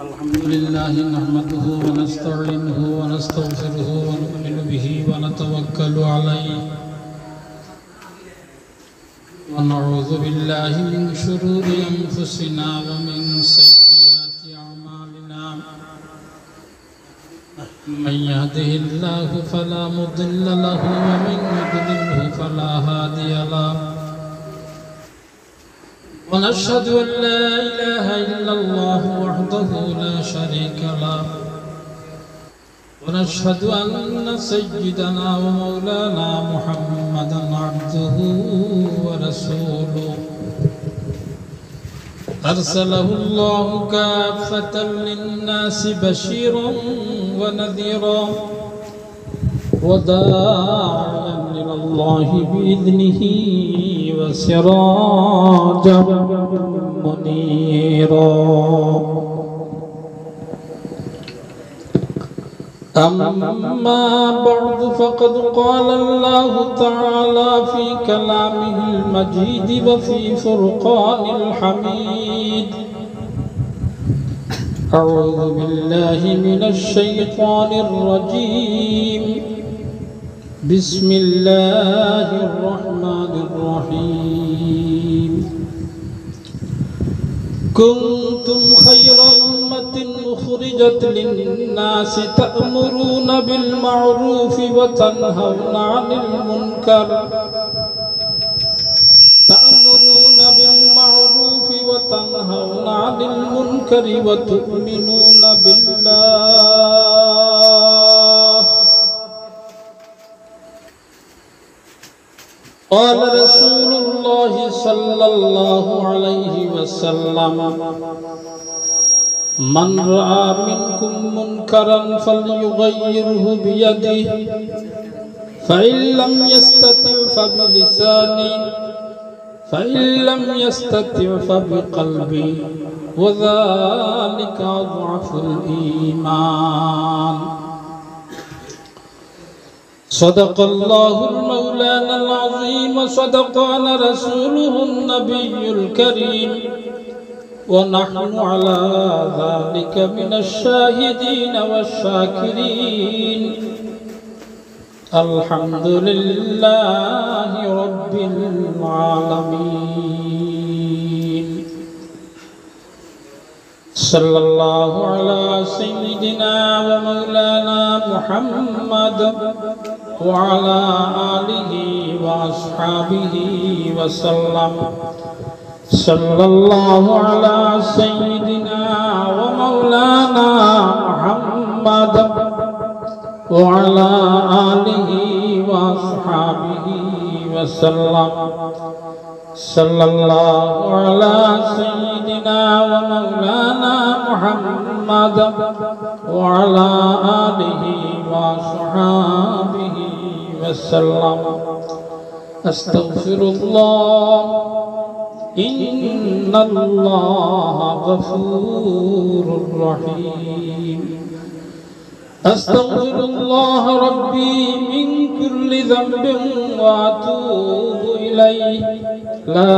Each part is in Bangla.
الحمد لله نحمده ونستعينه ونستغفره ونؤمن به ونتوكل عليه ونعوذ بالله من شرور أنفسنا ومن سيئات أعمالنا من يهده الله فلا مضل له ومن يضلله فلا هادي له ونشهد أن لا إله إلا الله وحده لا شريك له ونشهد أن سيدنا ومولانا محمدا عبده ورسوله أرسله الله كافة للناس بشيرا ونذيرا وداعيا إلى الله بإذنه وسراجا منيرا أما بعد فقد قال الله تعالى في كلامه المجيد وفي فرقان الحميد أعوذ بالله من الشيطان الرجيم بسم الله الرحمن الرحيم كنتم خير أمة أخرجت للناس تأمرون بالمعروف وتنهون عن المنكر وتؤمنون بالله قال رسول الله صلى الله عليه وسلم من رأى منكم منكرا فليغيره بيده فإن لم يستطع فبلسانه فإن لم يستطع فبقلبه وذلك أضعف الإيمان صدق الله المولانا العظيم وصدقنا رسوله النبي الكريم ونحن على ذلك من الشاهدين والشاكرين الحمد لله رب العالمين صلى الله على سيدنا ومولانا محمد وعلى آله وأصحابه وسلم صلى الله على سيدنا ومولانا محمد وعلى آله وأصحابه وسلم صلى الله على سيدنا ومولانا محمد وعلى آله وأصحابه وسلم أستغفر الله إن الله غفور رحيم أستغفر الله ربي من كل ذنب وأتوب إليه لا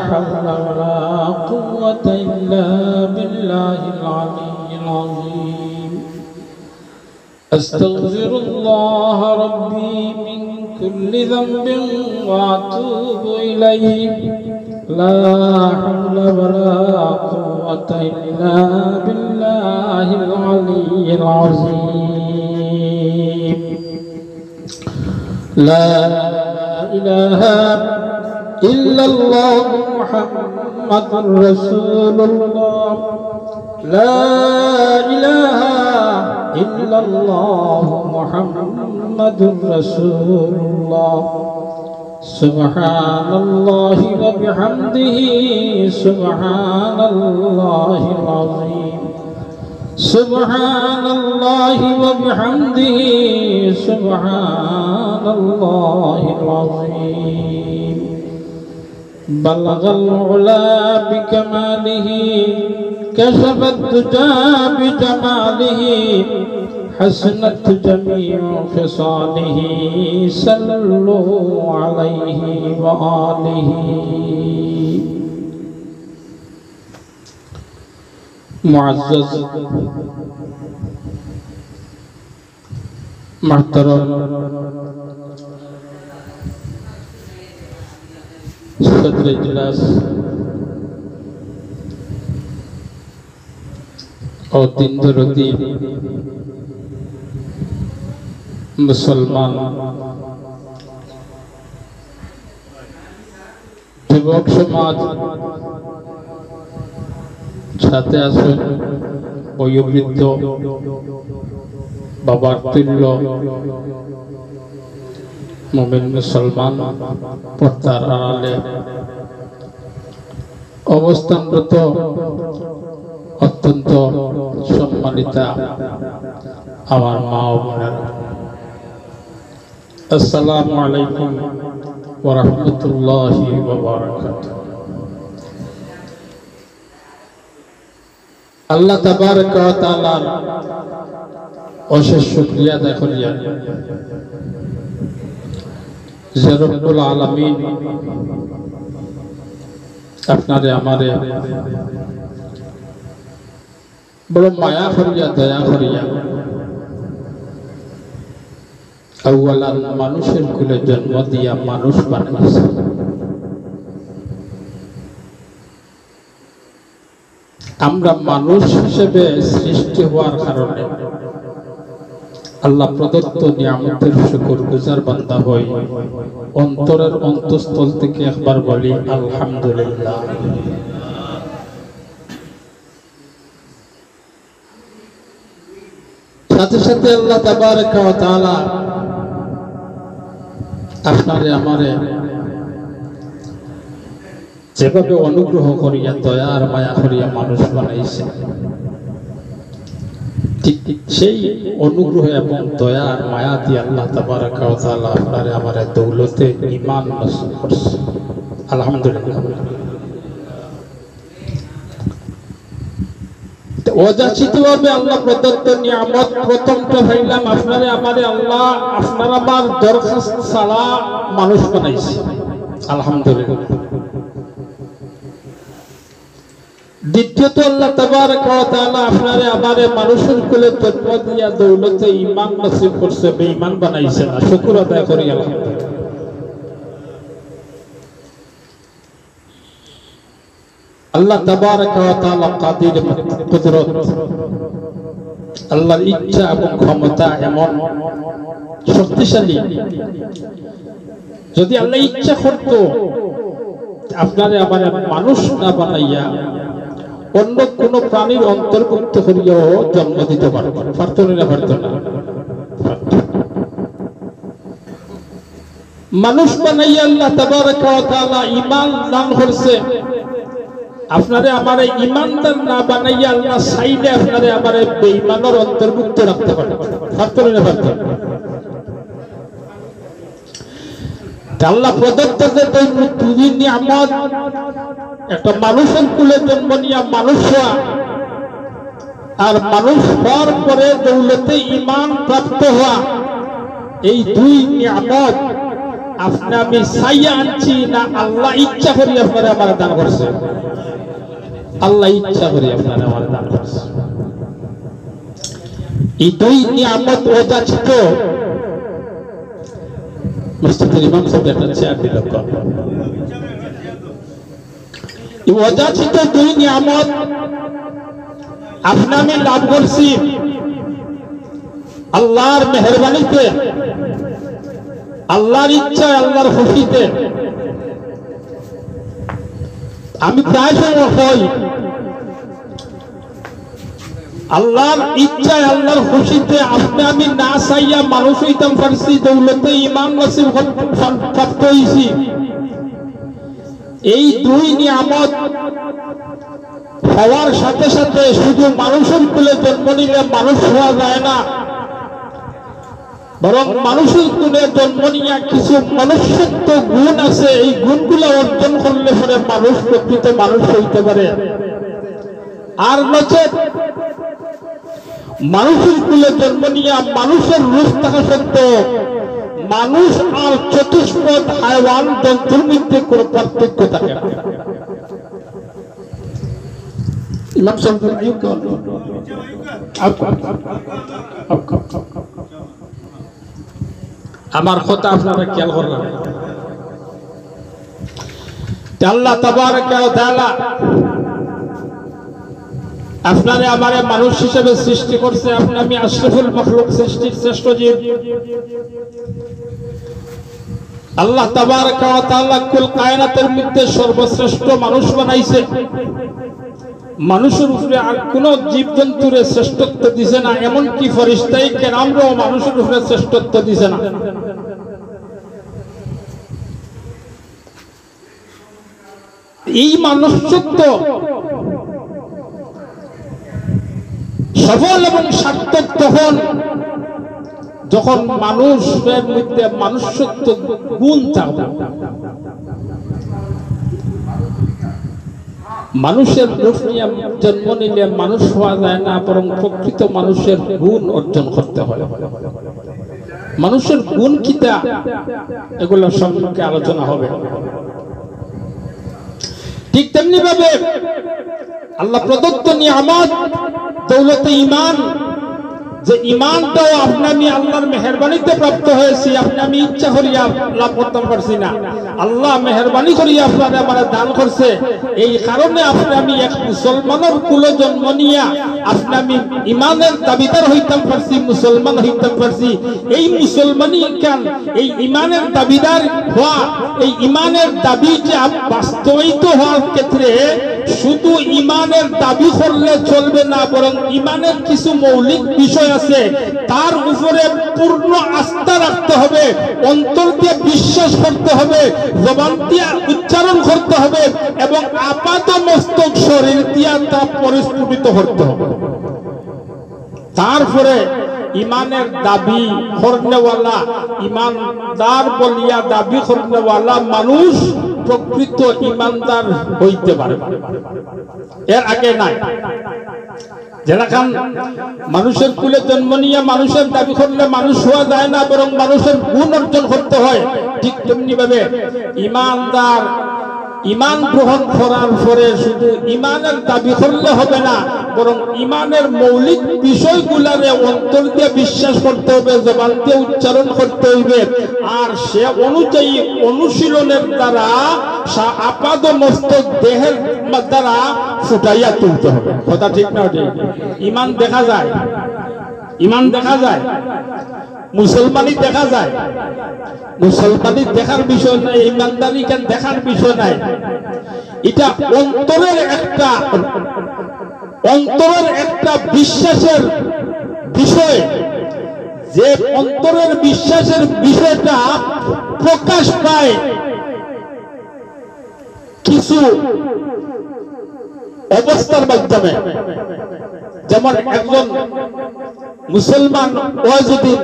حول ولا قوة إلا بالله العلي العظيم أستغفر الله ربي من كل ذنب وأتوب إليه لا حول ولا قوة إلا بالله العلي العظيم لا إله إلا الله محمد رسول الله لا إله إلا الله محمد رسول الله سبحان الله وبحمده سبحان الله العظيم سبحان الله وبحمده سبحان الله العظيم بلغ العلا بكماله كشف الدجى بجماله حسنت جميع خصاله صلوا عليه وآله मुअज़्ज़ज़ महतरम सदर इजलास और दिन दरुदी मुसलमान যুবক সমাজ সাথে আছেন বয়োবৃদ্ধ বাবার তুল্য মুমিন মুসলমান পর্দার আড়ালে অবস্থানরত অত্যন্ত সম্মানিতা আমার মা ও বোনেরা, আসসালামু আলাইকুম ওয়া রাহমাতুল্লাহি ওয়া বারাকাতুহু। আল্লাহ তাবারক ওয়া তাআলার অশেষ শুকরিয়া আদায় করিয়া যে রব্বুল আলামিন আপনারে আমারে বড় মায়া করিয়া দয়া করিয়া আউয়ালান মানুষের কুলে জন্ম দিয়া মানুষ বানাইছে। আমরা মানুষ হিসেবে সৃষ্টি হওয়ার কারণে আল্লাহ প্রদত্ত নিয়ামতের শুকরগুজার বান্দা হই। অন্তরের অন্তঃস্থল থেকে একবার বলি আলহামদুলিল্লাহ। সাথে সাথে আল্লাহ তাবারক ওয়া তাআলা আপনারে আমারে যেভাবে অনুগ্রহ করিয়া দয়া আর মায়া করিয়া মানুষ বানাইছে, ঠিক সেই অনুগ্রহ এবং দয়া আর মায়া দিয়ে আল্লাহ তাবারক ওয়া তাআলা আপনারে আমারে দৌলতে ঈমান নসিব করছে। আলহামদুলিল্লাহ। অযাচিতভাবে আল্লাহ প্রদত্ত নিয়ামত প্রথমটা ভাইলাম আপনারে আমারে আল্লাহ আপনার আমার দরখাস্ত ছাড়া মানুষ বানাইছে। আলহামদুলিল্লাহ। দ্বিতীয়ত আল্লাহ তাবারক ওয়া তাআলা আপনারে আমারে মানুষের কুলে জন্ম দিয়া দৌলতে ঈমান নসিব করছে, বেঈমান বানাইছে না। শুকর আদায় করি আলহামদুলিল্লাহ। আল্লাহ তাবারক ওয়া তাআলা কাদির কুদরত, আল্লাহর ইচ্ছা এবং ক্ষমতা এমন শক্তিশালী, যদি আল্লাহ ইচ্ছা করত আপনারে আমারে মানুষ না বানাইয়া অন্য কোন প্রাণীর অন্তর্ভুক্ত করিয়াও জন্ম দিতে পারত না। মানুষ বানাইয়া আল্লাহ তাবারক ওয়া তাআলা ঈমান দান করছে। আপনারে আমারে ঈমানদার না বানাইয়া আল্লাহ চাইলে আপনারে আমারে বেঈমানের অন্তর্ভুক্ত রাখতে পারে। আল্লাহ প্রদত্ত যে দুই নিয়ামত, একটা মানুষের কুলে জন্ম নিয়া মানুষ হওয়া আর মানুষ হওয়ার পরে দৌলতে ঈমান প্রাপ্ত হওয়া, এই দুই নিয়ামত আপনি আমি চাইয়া আনছি না আল্লাহ ইচ্ছা করি আপনারা আমার দান করছে। আল্লাহ ইচ্ছা করি আপনারা আমার দান করছে। এই দুই নিয়ামত অযাচিত। মসজিদের ইমাম সাহেব একটা চেয়ার দিল। অযাচিত দুই নিয়ামত আপনি আমি লাভ করছি আল্লাহর মেহেরবানিতে, আল্লাহর ইচ্ছায়, আল্লাহর খুশিতে। আমি প্রায় সময় হই আল্লাহর ইচ্ছায়, আল্লাহর খুশিতে আপনি আমি না চাইয়া মানুষ হইতাম পারছি, দৌলতে ঈমান নসিব প্রাপ্ত হইছি। এই দুই নিয়ামত হওয়ার সাথে সাথে শুধু মানুষের কুলে জন্ম নিলে মানুষ হওয়া যায় না, বরং মানুষের কুলে জন্ম নিয়ে কিছু মনুষ্যত্ব গুণ আছে। এই গুণগুলো অর্জন করলে পরে মানুষ প্রকৃত মানুষ হইতে পারে। আর নচেত মানুষের কুলে জন্ম নিয়ে মানুষের রূপ থাকা সত্ত্বেও মানুষ আর চতুষ্পদ হায়াওয়ান জন্তুর মধ্যে কোনো পার্থক্য থাকে না। ইমাম সাহেব আমার কথা আপনারা খেয়াল করবেন। আল্লাহ তাবারক ওয়া তাআলা আপনারে আমারে মানুষ হিসেবে সৃষ্টি করছে। আপনি আমি আশরাফুল মাখলুক, সৃষ্টির শ্রেষ্ঠ জীব। আল্লাহ তাবারক ওয়া তাআলা কুল কায়নাতের মধ্যে সর্বশ্রেষ্ঠ মানুষ বানাইছে। মানুষের উপরে আর কোন জীবজন্তুর শ্রেষ্ঠত্ব দিছে না, এমনকি ফেরেশতায়ে কেরামরাও মানুষের উপরে শ্রেষ্ঠত্ব দিছে না। এই মানুষত্ব সফল এবং সার্থক তখন যখন মানুষের মধ্যে মানুষত্ব গুণ থাকবে। মানুষের রূপ নিয়ে জন্ম নিলে মানুষ হওয়া যায় না, বরং প্রকৃত মানুষের গুণ অর্জন করতে হয়। মানুষের গুণ কিটা, এগুলো সম্পর্কে আলোচনা হবে। ঠিক তেমনি ভাবে আল্লাহ প্রদত্ত নিয়ামত দৌলতে ঈমান, যে ঈমানটাও আপনি আমি আল্লাহর মেহেরবানিতে প্রাপ্ত হয়েছি। আপনি আমি ইচ্ছা করিয়া লাভ করতে পারছি না, আল্লাহ মেহেরবানি করিয়া আপনারা আমাদের দান করছে। এই কারণে আপনি আমি এক মুসলমানের কুলে জন্ম নিয়া আপনি আমি ঈমানের দাবিদার হইতাম পারছি, মুসলমান হইতাম পারছি। এই মুসলমানই কেন, এই ঈমানের দাবিদার হওয়া, এই ঈমানের দাবি যে বাস্তবায়িত হওয়ার ক্ষেত্রে শুধু ঈমানের দাবি করলে চলবে না, বরং ঈমানের কিছু মৌলিক বিষয় আছে, তার উপরে পূর্ণ আস্থা রাখতে হবে, অন্তর দিয়ে বিশ্বাস করতে হবে, জবান দিয়ে উচ্চারণ করতে হবে এবং আপাত মস্তক শরীর দিয়ে তা পরিস্ফুটিত করতে হবে। তারপরে ঈমানের দাবি করনেওয়ালা, ঈমানদার বলিয়া দাবি করনেওয়ালা মানুষ প্রকৃত ঈমানদার হইতে পারে। এর আগে নাই। যেরকম মানুষের কুলে জন্ম নিয়ে মানুষের দাবি করলে মানুষ হওয়া যায় না, বরং মানুষের গুণ অর্জন করতে হয়। ঠিক তেমনি ভাবে ঈমানদার ঈমান গ্রহণ করার পরে শুধু ঈমানের দাবি করলে হবে না, বরং ঈমানের মৌলিক বিষয়গুলারে অন্তর দিয়ে বিশ্বাস করতে হবে, জবান দিয়ে উচ্চারণ করতে হবে, আর সে অনুযায়ী অনুশীলনের দ্বারা আপাদ মস্তক দেহের দ্বারা ফুটাইয়া তুলতে হবে। কথা ঠিক না? ঈমান দেখা যায়, ঈমান দেখা যায়, মুসলমানি দেখা যায়। মুসলমানি দেখার বিষয় নাই, ঈমানদারি কেন দেখার বিষয় নাই। এটা অন্তরের একটা বিশ্বাসের বিষয়, যে অন্তরের বিশ্বাসের বিষয়টা প্রকাশ পায় কিছু অবস্থার মাধ্যমে। যেমন একজন মুসলমান ওয়াজুদ্দিন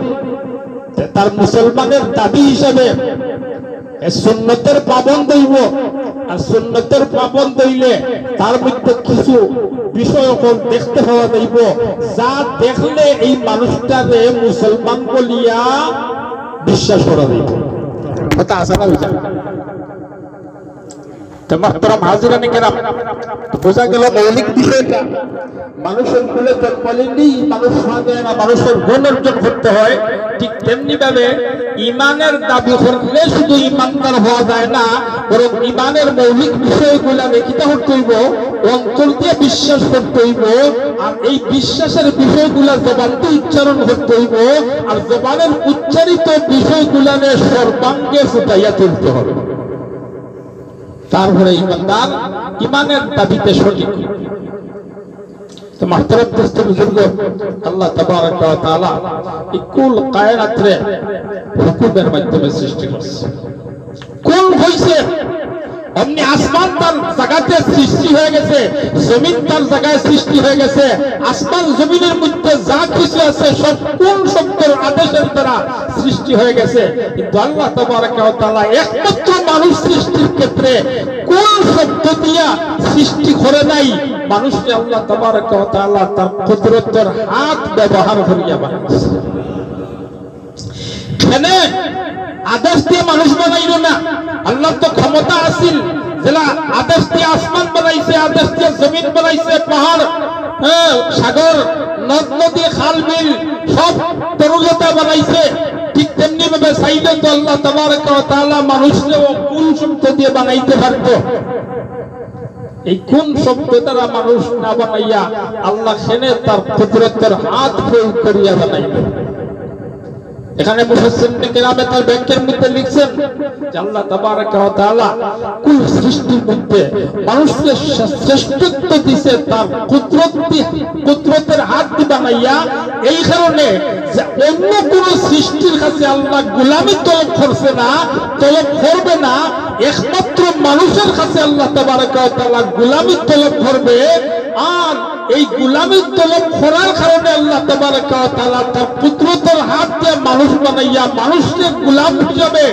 তার মুসলমানের দাবি হিসাবে সুন্নতের পাবন্দ হইব, আর সুন্নতের পাবন্দ হইলে তার মধ্যে কিছু বিষয় দেখতে পাওয়া যাইব, যা দেখলে এই মানুষটারে মুসলমান বলিয়া বিশ্বাস করা যাইব। কথা আছে না? বোঝা গেল মৌলিক বিষয়টা। মানুষের কুলে জন্ম নিলেই মানুষ হওয়া যায় না, মানুষের গুণ অর্জন করতে হয়। ঠিক তেমনি ভাবে ঈমানের দাবি করলে শুধু ঈমানদার হওয়া যায় না, বরং ঈমানের মৌলিক বিষয়গুলা দেখিতে করতে হইব, অন্তর দিয়ে বিশ্বাস করতে হইব, আর এই বিশ্বাসের বিষয়গুলা জবান দিয়ে উচ্চারণ করতে হইব, আর জবানের উচ্চারিত বিষয়গুলারে সর্বাঙ্গে ফুটাইয়া তুলতে হবে। তারপরে ঈমানদার ঈমানের দাবিতে সঠিক। তো মুহতারাম দোস্ত বুজুর্গ, আল্লাহ তাবারক ওয়া তাআলা এই কুল কায়নাতরে হুকুমের মাধ্যমে সৃষ্টি করছে। কুল হইছে অমনি আসমান তার জায়গাতে সৃষ্টি হয়ে গেছে, জমিন তার জায়গায় সৃষ্টি হয়ে গেছে। আসমান জমিনের মধ্যে যা কিছু আছে সব কোন শব্দের আদেশের দ্বারা সৃষ্টি হয়ে গেছে। কিন্তু আল্লাহ তাবারক ওয়া তাআলা একমাত্র মানুষ সৃষ্টির ক্ষেত্রে কোন শব্দ দিয়া সৃষ্টি করে নাই, মানুষকে আল্লাহ তাবারক ওয়া তাআলা তার কুদরতের হাত ব্যবহার করিয়া বানাইছে। কেন আদেশ দিয়ে মানুষ বানাইলো না। আল্লাহ তো ক্ষমতা আছিল, যেটা আদেশ দিয়ে আসমান বানাইছে, আদেশ দিয়ে জমিন বানাইছে, পাহাড়, সাগর, নদ নদী, খাল বিল সব তরুলতা বানাইছে। ঠিক তেমনি ভাবে চাইলে তো আল্লাহ তাবারক ওয়া তাআলা মানুষকেও কোন শব্দ দিয়ে বানাইতে পারতো। এই কোন শব্দ দ্বারা মানুষ না বানাইয়া আল্লাহ সেনে তার কুদরতের হাত প্রয়োগ করিয়া বানাইবে। এখানে মুফাসসিরিনে কেরামে তার ব্যাখ্যার মধ্যে লিখছেন যে আল্লাহ তাবারক ওয়া তাআলা কুল সৃষ্টির মধ্যে মানুষকে শ্রেষ্ঠত্ব দিয়েছে তার কুদরতের হাত দিয়ে বানাইয়া। এই কারণে যে অন্য কোন সৃষ্টির কাছে আল্লাহ গোলামি তলব করছে না, তলব করবে না, একমাত্র মানুষের কাছে আল্লাহ তাবারক ওয়া তাআলা গোলামি তলব করবে। আর এই গোলামি তলব করার কারণে আল্লাহ তাবারক ওয়া তাআলা তার কুদরতের হাত দিয়ে মানুষ বানাইয়া মানুষকে গোলাম হিসাবে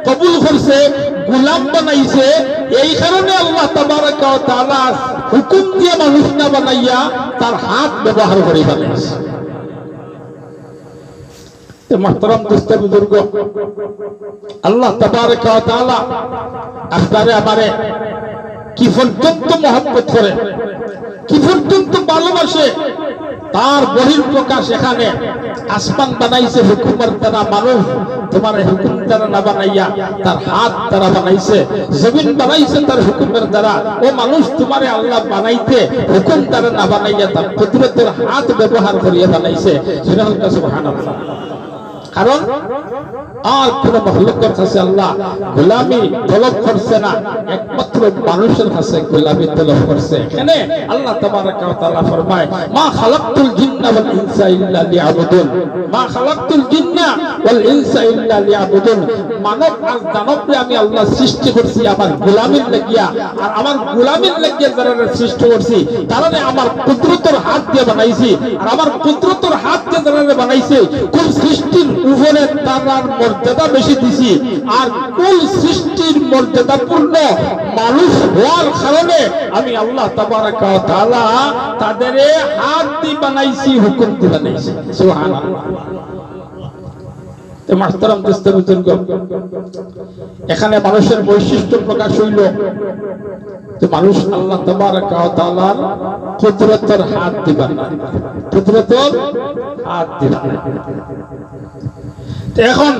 কবুল করছে, গোলাম বানাইছে। এই কারণে আল্লাহ তাবারক ওয়া তাআলা হুকুম দিয়ে মানুষ না বানাইয়া তার হাত ব্যবহার করে বানাইছে। محترم دوستو बुजुर्गो, আল্লাহ তাবারক ওয়া তাআলা আপনারে আমারে কি পর্যন্ত মহব্বত করে, কি পর্যন্ত ভালোবাসে, তার বহির প্রকাশ এখানে। আসমান বানাইছে হুকুমের দ্বারা, মানুষ তোমার হুকুম দ্বারা না বানাইয়া তার হাত দ্বারা বানাইছে। জমিন বানাইছে তার হুকুমের দ্বারা, ও মানুষ তোমারে আল্লাহ বানাইতে হুকুম দ্বারা না বানাইয়া তার কুদরতের হাত ব্যবহার করিয়া বানাইছে। সুবহানাল্লাহ। কারণ আর কোন মাখলুকের কাছে আল্লাহ গোলামি তলব করছে না, একমাত্র মানুষের কাছে গোলামি তলব করছে। এখানে আল্লাহ তাবারক ওয়া তাআলা ফরমায়, মা খালাকতুল জিন্না ওয়াল ইনসা ইল্লা লিয়াবুদুন, মা খালাকতুল জিন্না ওয়াল ইনসা ইল্লা লিয়াবুদুন। মানব আর দানবকে আমি আল্লাহ সৃষ্টি করছি আমার গোলামির লাগিয়া, আর আমার গোলামির লাগিয়া যারা সৃষ্টি করছি তারা আমার কুদরতের হাত দিয়ে বানাইছি। আর আমার কুদরতের হাত দিয়ে যারা বানাইছে, কোন সৃষ্টির উপরে তার মর্যাদা বেশি দিছি। আর কুল সৃষ্টির মর্যাদাপূর্ণ মানুষ হওয়ার কারণে আমি আল্লাহ তাবারক ওয়া তাআলা তাদের হাত দিয়ে বানাইছি, হুকুম দিয়ে বানাইছি। সুবহানাল্লাহ। মাহতারাম দোস্ত বুজুর্গ, এখানে মানুষের বৈশিষ্ট্য প্রকাশ হইল যে মানুষ আল্লাহ তাবারক ওয়া তাআলার কুদরতের হাত দিয়ে বানায়, কুদরতের হাত দিয়ে বানায়। এখন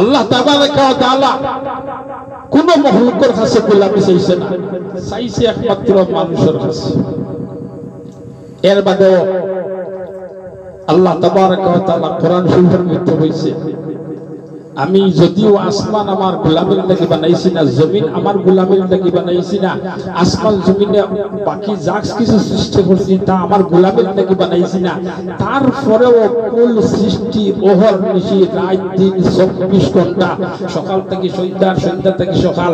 আল্লাহ তাবারক ওয়া তাআলা কোন মাখলুকের কাছে গোলামি চাইছে না, চাইছে একমাত্র মানুষের কাছে। এর বাদেও আল্লাহ তাবারক ওয়া তাআলা কোরআন শরীফের মধ্যে বলেছে, আমি যদিও আসমান আমার গোলামের লাগি বানাইছি না, জমিন আমার গোলামের লাগি বানাইছি না, আসমান জমিনে বাকি যা কিছু সৃষ্টি করছি তা আমার গোলামের লাগি বানাইছি না, তারপরেও কুল সৃষ্টি ওহর নিশি রাত দিন 24 ঘন্টা, সকাল থেকে সন্ধ্যা, সন্ধ্যা থেকে সকাল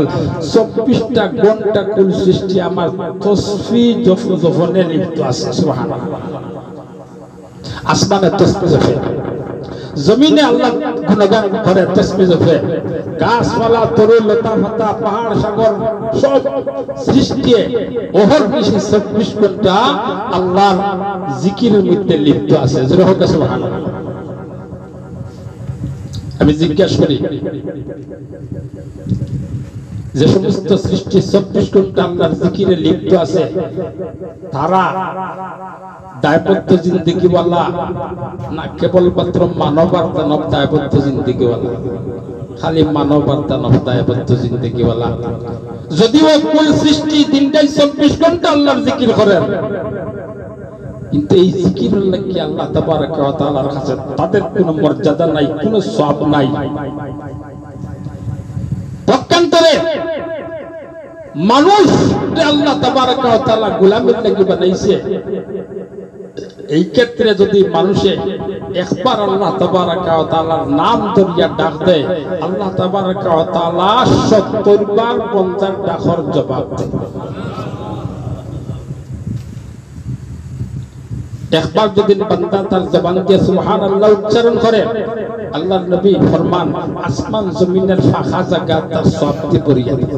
24টা ঘন্টা কুল সৃষ্টি আমার তসবিহ জপনে লিপ্ত আছে। সুবহানাল্লাহ। আসমানে তসবিহ জপে, জমিনে আল্লাহ গুণগান করে তসবিহ জপে, গাছপালা, তরু লতা পাতা, পাহাড় সাগর সব সৃষ্টি ওহর নিশি 24 ঘন্টা আল্লাহর জিকিরের মধ্যে লিপ্ত আছে। সুবহানাল্লাহ। আমি জিজ্ঞাসা করি, যে সমস্ত সৃষ্টি 24 ঘন্টা আল্লাহর জিকিরে লিপ্ত আছে, তারা দায়বদ্ধ জিন্দেগিওয়ালা না কেবলমাত্র মানব আর দানব দায়বদ্ধ জিন্দেগিওয়ালা? খালি মানব আর দানব দায়বদ্ধ জিন্দেগিওয়ালা। যদিও কুল সৃষ্টি দিনটাই 24 ঘন্টা আল্লাহর জিকির করেন, কিন্তু এই জিকিরের লাগি আল্লাহ তাবারক ওয়া তাআলার কাছে তাদের কোনো মর্যাদা নাই, কোনো সওয়াব নাই। পক্ষান্তরে মানুষ আল্লাহ তাবারক ওয়া তাআলা গোলামের লাগি বানাইছে, এই ক্ষেত্রে যদি মানুষে একবার আল্লাহ তাবারক ওয়া তাআলার নাম ধরিয়া ডাক দেয়, আল্লাহ তাবারক ওয়া তাআলা 70 বার বান্দার ডাকর জবাব দেয়। একবার যদি বান্দা তার জবান দিয়ে সুবহানাল্লাহ উচ্চারণ করে, আল্লাহর নবী ফরমান আসমান জমিনের ফাঁকা জায়গা তার সওয়াব দিয়ে ভরিয়া দিবে।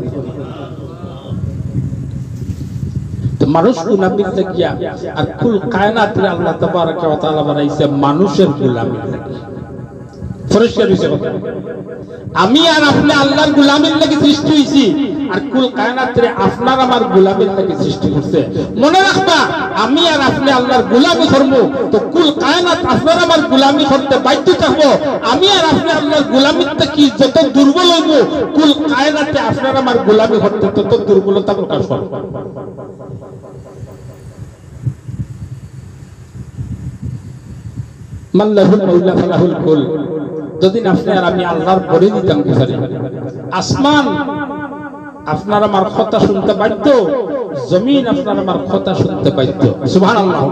তো মানুষ গোলামির লাগিয়া আর কুল কায়নাতের আল্লাহ তাবারক ওয়া তাআলা বানাইছে মানুষের গোলামির লাগিয়া। পরিষ্কার হইছে কথা। আমি আর আপনি আল্লাহর গোলামের লাগি সৃষ্টি হইছি, আর কুল কায়নাত রে আপনার আমার গোলামের লাগি সৃষ্টি করছে। মনে রাখবা, আমি আর আপনি আল্লাহর গোলামি করব, তো কুল কায়নাত আপনার আমার গোলামি করতে বাধ্য থাকবো। আমি আর আপনি আল্লাহর গোলামিতে কি যত দুর্বল হইব, কুল কায়নাতে আপনার আমার গোলামি করতে তত দুর্বলতা প্রকাশ করবে। মাল্লাহুল মাওলা ফালাহুল কুল। যদি আপনি আর আমি আল্লাহর পরে দিতাম বিচারি, আসমান আপনার আমার কথা শুনতে বাধ্য, জমিন আপনার আমার কথা শুনতে বাধ্য। সুবহানাল্লাহ।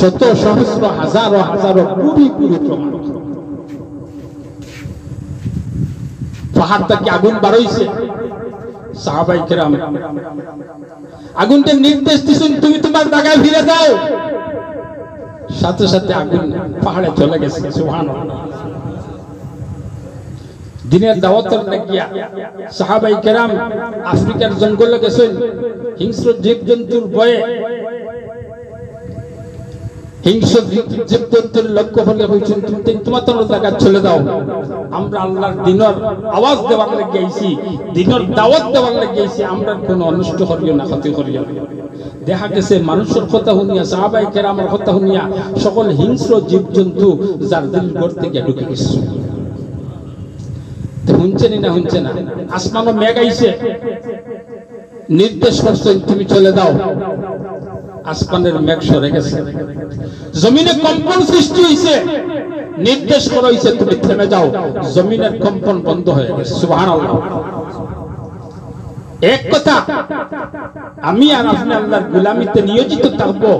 শত সহস্র হাজারো হাজারো কোটি কোটি প্রমাণ। পাহাড় থেকে আগুন বার হইছে, সাহাবায়ে কেরাম আগুনকে নির্দেশ দিয়েছেন, তুমি তোমার জায়গায় ফিরে যাও। সাথে সাথে আগুন পাহাড়ে চলে গেছে। সুবহানাল্লাহ। দিনের দাওয়াতের লাগিয়া সাহাবায়ে কেরাম আফ্রিকার জঙ্গলে গেছেন, হিংস্র জীবজন্তুর ভয়ে, হিংস্র জীবজন্তুর লক্ষ্য হলে হয়েছেন, তুমি তোমার তোমার জায়গায় চলে যাও, আমরা আল্লাহর দিনের আওয়াজ দেওয়ার লেগে আইছি, দিনের দাওয়াত দেওয়ার লেগে আইছি, আমরা কোনো অনিষ্ট করিও না, ক্ষতি করিও না। দেখা গেছে মানুষের কথা শুনিয়া, সাহাবায়ে কেরামের কথা শুনিয়া সকল হিংস্র জীবজন্তু যার দিল করতে গিয়ে ঢুকে গেছে। শুনছেনি না শুনছে না, আসমানও মেঘ আইছে, নির্দেশ করছেন তুমি চলে যাও। আসমানের মেঘ সরে গেছে, জমিনে কম্পন সৃষ্টি হইছে, নির্দেশ করা হইছে তুমি থেমে যাও, জমিনের কম্পন বন্ধ হয়ে গেছে। সুবহানাল্লাহ। এক কথা, আমি আর আপনি আল্লাহর গোলামিতে নিয়োজিত থাকবো,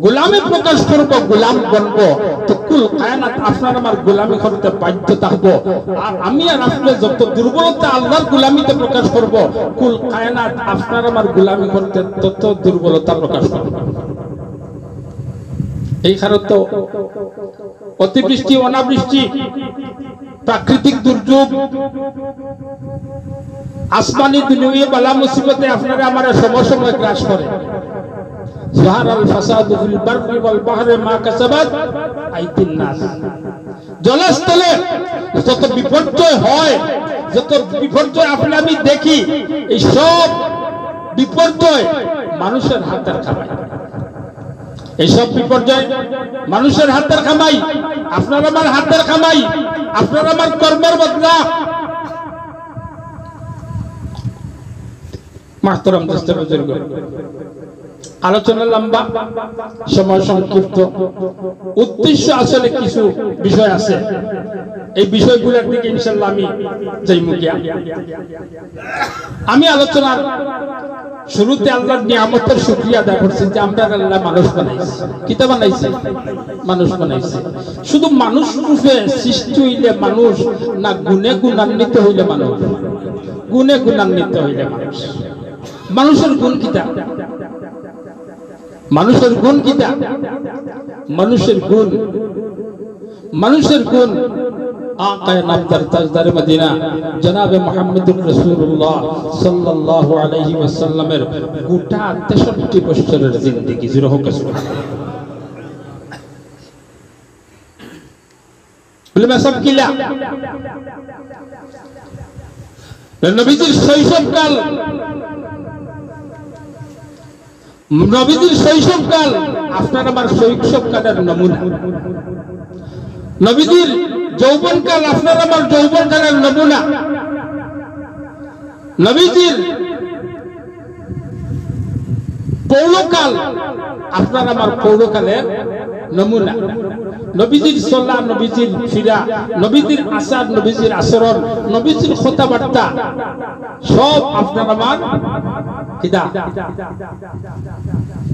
গোলামি প্রকাশ করবো, গোলাম বনবো, তো কুল কায়নাত আপনার আমার গোলামি করতে বাধ্য থাকবো। আর আমি আর আপনি যত দুর্বলতা আল্লাহর গোলামিতে প্রকাশ করবো, কুল কায়নাত আপনার আমার গোলামি করতে তত দুর্বলতা প্রকাশ করবো। এই কারণে তো অতিবৃষ্টি, অনাবৃষ্টি, প্রাকৃতিক দুর্যোগ, আসমানি দুনিয়াবী বালা মুসিবতে আপনারা আমার সময় গ্রাস করে। যাহারাল ফাসাদু ফিল বাররি ওয়াল বাহরি মা কাসাবাত আইদিন নাস। জলস্থলে যত বিপর্যয় হয়, যত বিপর্যয় আপনি আমি দেখি, এই সব বিপর্যয় মানুষের হাতের কামাই। এই সব বিপর্যয় মানুষের হাতের কামাই, আপনার আমার হাতের কামাই, আপনার আমার কর্মের বদলা। মাহতারাম দোস্ত বুজুর্গ, আলোচনা লম্বা, সময় সংক্ষিপ্ত, উদ্দেশ্য আসলে কিছু বিষয় আছে, এই বিষয়গুলোর দিকে ইনশাআল্লাহ আমি যাইমু গিয়া। আমি আলোচনার শুরুতে আল্লাহর নিয়ামতের শুকরিয়া আদায় করছি যে আমরা আল্লাহ মানুষ বানাইছে। কিতা বানাইছে? মানুষ বানাইছে। শুধু মানুষ রূপে সৃষ্টি হইলে মানুষ না, গুণে গুণান্বিত হইলে মানুষ? গুণে গুণান্বিত হইলে মানুষ। মানুষের গুণ কিতা? মানুষের গুণ কিতা? মানুষের গুণ, মানুষের গুণ আকায়ে নামদার তাজদারে মদিনা জনাবে মুহাম্মদুর রাসূলুল্লাহ সাল্লাল্লাহু আলাইহি ওয়াসাল্লামের গোটা 63 বছরের জিন্দেগি। জোরে হোক সুবহানাল্লাহ। বলে সব কিলা নবীজির শৈশবকাল, নবীজির শৈশবকাল আপনার আমার শৈশবকালের নমুনা। নবীজির যৌবনকাল আপনার আমার যৌবনকালের নমুনা। নবীজির পৌরকাল আপনার আমার পৌরকালের নমুনা। নবীজির চলা, নবীজির ফিরা, নবীজির আচার, নবীজির আচরণ, নবীজির কথাবার্তা সব আপনার আমার কিতা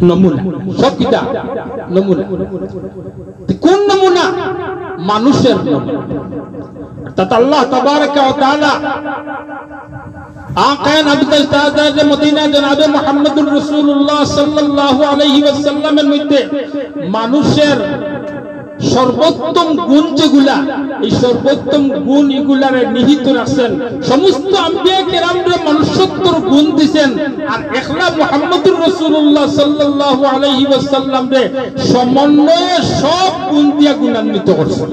নমুনা। সব কিতা নমুনা। কোন নমুনা? মানুষের নমুনা। অর্থাৎ আল্লাহ তাবারক ওয়া তাআলা আকায়ে নামদার তাজদারে মদিনা জনাবে মুহাম্মদুর রাসূলুল্লাহ সাল্লাল্লাহু আলাইহি ওয়াসাল্লামের মধ্যে মানুষের সর্বোত্তম গুণ যেগুলা, এই সর্বোত্তম গুণ এগুলারে নিহিত রাখছেন। সমস্ত আম্বিয়া কেরামরে মনুষ্যত্বর গুণ দিছেন, আর একলা মুহাম্মদুর রাসূলুল্লাহ সাল্লাল্লাহু আলাইহি ওয়াসাল্লাম রে সমন্বয়ে সব গুণ দিয়া গুণান্বিত করছেন।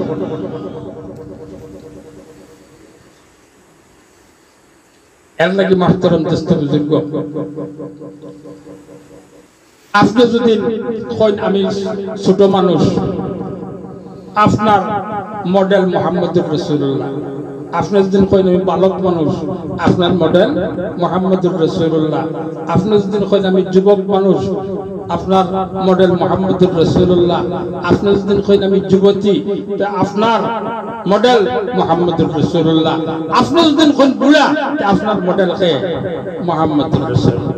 এর লাগি মাহতারাম দোস্ত বুজুর্গ, আপনি যদি কইন আমি ছোট মানুষ, আপনার মডেল মুহাম্মদুর রাসূলুল্লাহ। আপনি যদি কইন আমি বালক মানুষ, আপনার মডেল মুহাম্মদুর রাসূলুল্লাহ। আপনি যদি কইন আমি যুবক মানুষ, আপনার মডেল মুহাম্মদুর রাসূলুল্লাহ। আপনি যদি কইন আমি যুবতী, তে আপনার মডেল মুহাম্মদুর রাসূলুল্লাহ। আপনি যদি কইন বুড়া, তে আপনার মডেল কে মুহাম্মদুর রাসূলুল্লাহ।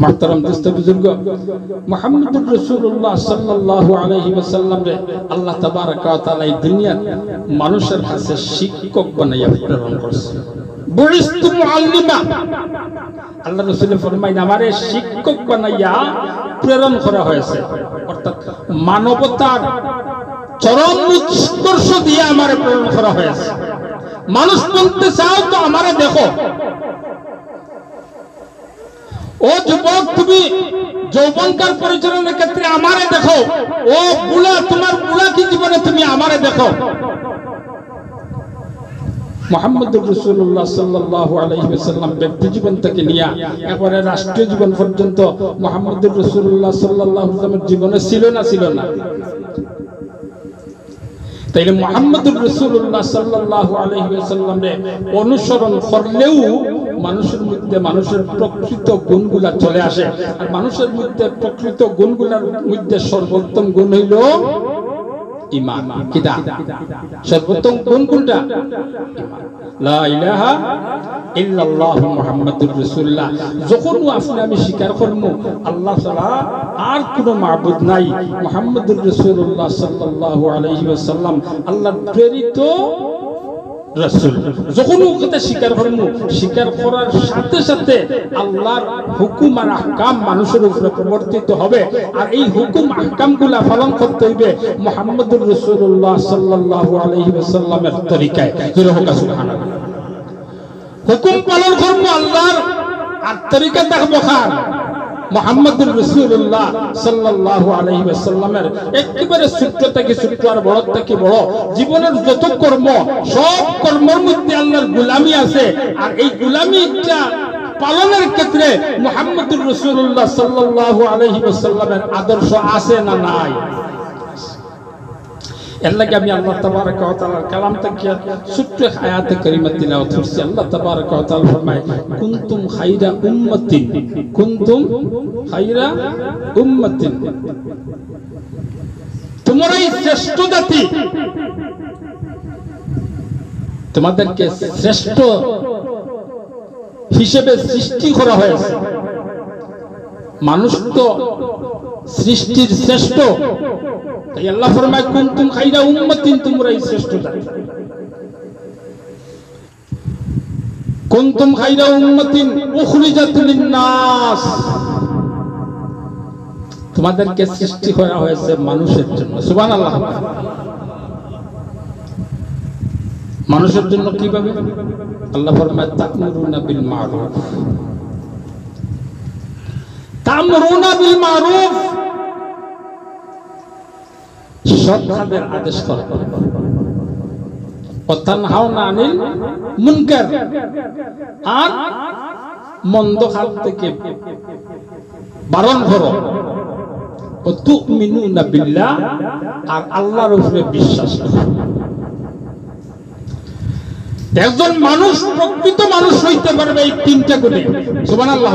محترم دوست بزرگ محمد رسول الله صلی اللہ علیہ وسلم রে আল্লাহ তাবারক ওয়া তাআলা এই দুনিয়ার মানুষের কাছে শিক্ষক বানাইয়া প্রেরণ করেছেন। বুইস্তু মুআল্লিমা, আল্লাহ রাসূল ফরমাইন আমারে শিক্ষক বানাইয়া প্রেরণ করা হয়েছে, অর্থাৎ মানবতার চরম উৎকর্ষ দিয়ে আমারে প্রেরণ করা হয়েছে। মানুষ বলতে চাও তো আমারে দেখো। ও যুবক, তুমি যৌবনকার পরিচালনার ক্ষেত্রে আমারে দেখো। ও বুড়া, তোমার বুড়া কি জীবনে তুমি আমারে দেখো। মুহাম্মদুর রাসূলুল্লাহ সাল্লাল্লাহু আলাইহি ওয়াসাল্লাম ব্যক্তি জীবন থেকে নিয়ে একেবারে রাষ্ট্রীয় জীবন পর্যন্ত মুহাম্মদুর রাসূলুল্লাহ সাল্লাল্লাহু আলাইহি ওয়াসাল্লামের জীবনে ছিল না? তাইলে মুহাম্মদুর রাসূলুল্লাহ সাল্লাল্লাহু আলাইহি ওয়াসাল্লাম রে অনুসরণ করলেও মানুষের মধ্যে মানুষের প্রকৃত গুণগুলা চলে আসে। আর মানুষের মধ্যে প্রকৃত গুণগুলার মধ্যে সর্বোত্তম গুণ হইল ঈমান। কিটা সর্বোত্তম গুণ কোনটা? লা ইলাহা ইল্লাল্লাহু মুহাম্মাদুর রাসূলুল্লাহ। যখন আপনি আমি স্বীকার করব আল্লাহ ছাড়া আর কোনো মাবুদ নাই, মুহাম্মাদুর রাসূলুল্লাহ সাল্লাল্লাহু আলাইহি ওয়াসাল্লাম আল্লাহর প্রেরিত রাসূল, যখন ওকে স্বীকার করব, স্বীকার করার সাথে সাথে আল্লাহর হুকুম আর আহকাম মানুষের উপরে প্রবর্তিত হবে। আর এই হুকুম আহকামগুলা পালন করতে হইবে মুহাম্মদুর রাসূলুল্লাহ সাল্লাল্লাহু আলাইহি ওয়াসাল্লামের তরিকায়। সুবহানাল্লাহ। হুকুম পালন করব আল্লাহর, আর তরিকা দেখবো খান মুহাম্মদুর রাসূলুল্লাহ সাল্লাল্লাহু আলাইহি ওয়াসাল্লামের। একেবারে ছোট থেকে ছোট আর বড় থেকে বড় জীবনের যত কর্ম, সব কর্মের মধ্যে আল্লাহর গোলামি আছে। আর এই গোলামিটা পালনের ক্ষেত্রে মুহাম্মদুর রাসূলুল্লাহ সাল্লাল্লাহু আলাইহি ওয়াসাল্লামের আদর্শ আছে না নাই? এর লাগে আমি আল্লাহ তাবারক ওয়া তাআলার কালাম থেকে ছোট্ট আয়াতে কারিমা তিলাওয়াত করছি। আল্লাহ তাবারক ওয়া তাআলা ফরমায় কুনতুম খায়রা উম্মাতিন, কুনতুম খায়রা উম্মাতিন, তোমরাই শ্রেষ্ঠ জাতি, তোমাদেরকে শ্রেষ্ঠ হিসেবে সৃষ্টি করা হয়েছে। মানুষ তো সৃষ্টির শ্রেষ্ঠ, তাই আল্লাহ ফরমায় কুনতুম খায়রা উম্মাতিন, তোমরাই শ্রেষ্ঠ জাতি। কুনতুম খায়রা উম্মাতিন উখরিজাত লিন-নাস, তোমাদেরকে সৃষ্টি করা হয়েছে মানুষের জন্য। সুবহানাল্লাহ। মানুষের জন্য কিভাবে? আল্লাহ ফরমায় তা'মুরুনা বিল মা'রুফ, তা'মুরুনা বিল মা'রুফ, সৎ কাজের আদেশ করা, ওয়া তানহাউনা আনিল মুনকার, আর মন্দ কাজ থেকে বারণ করো। ওয়া তু'মিনুনা বিল্লাহ, আর আল্লাহর উপরে বিশ্বাস করো। একজন মানুষ প্রকৃত মানুষ হইতে পারবে এই তিনটা গুণে। সুবহানাল্লাহ।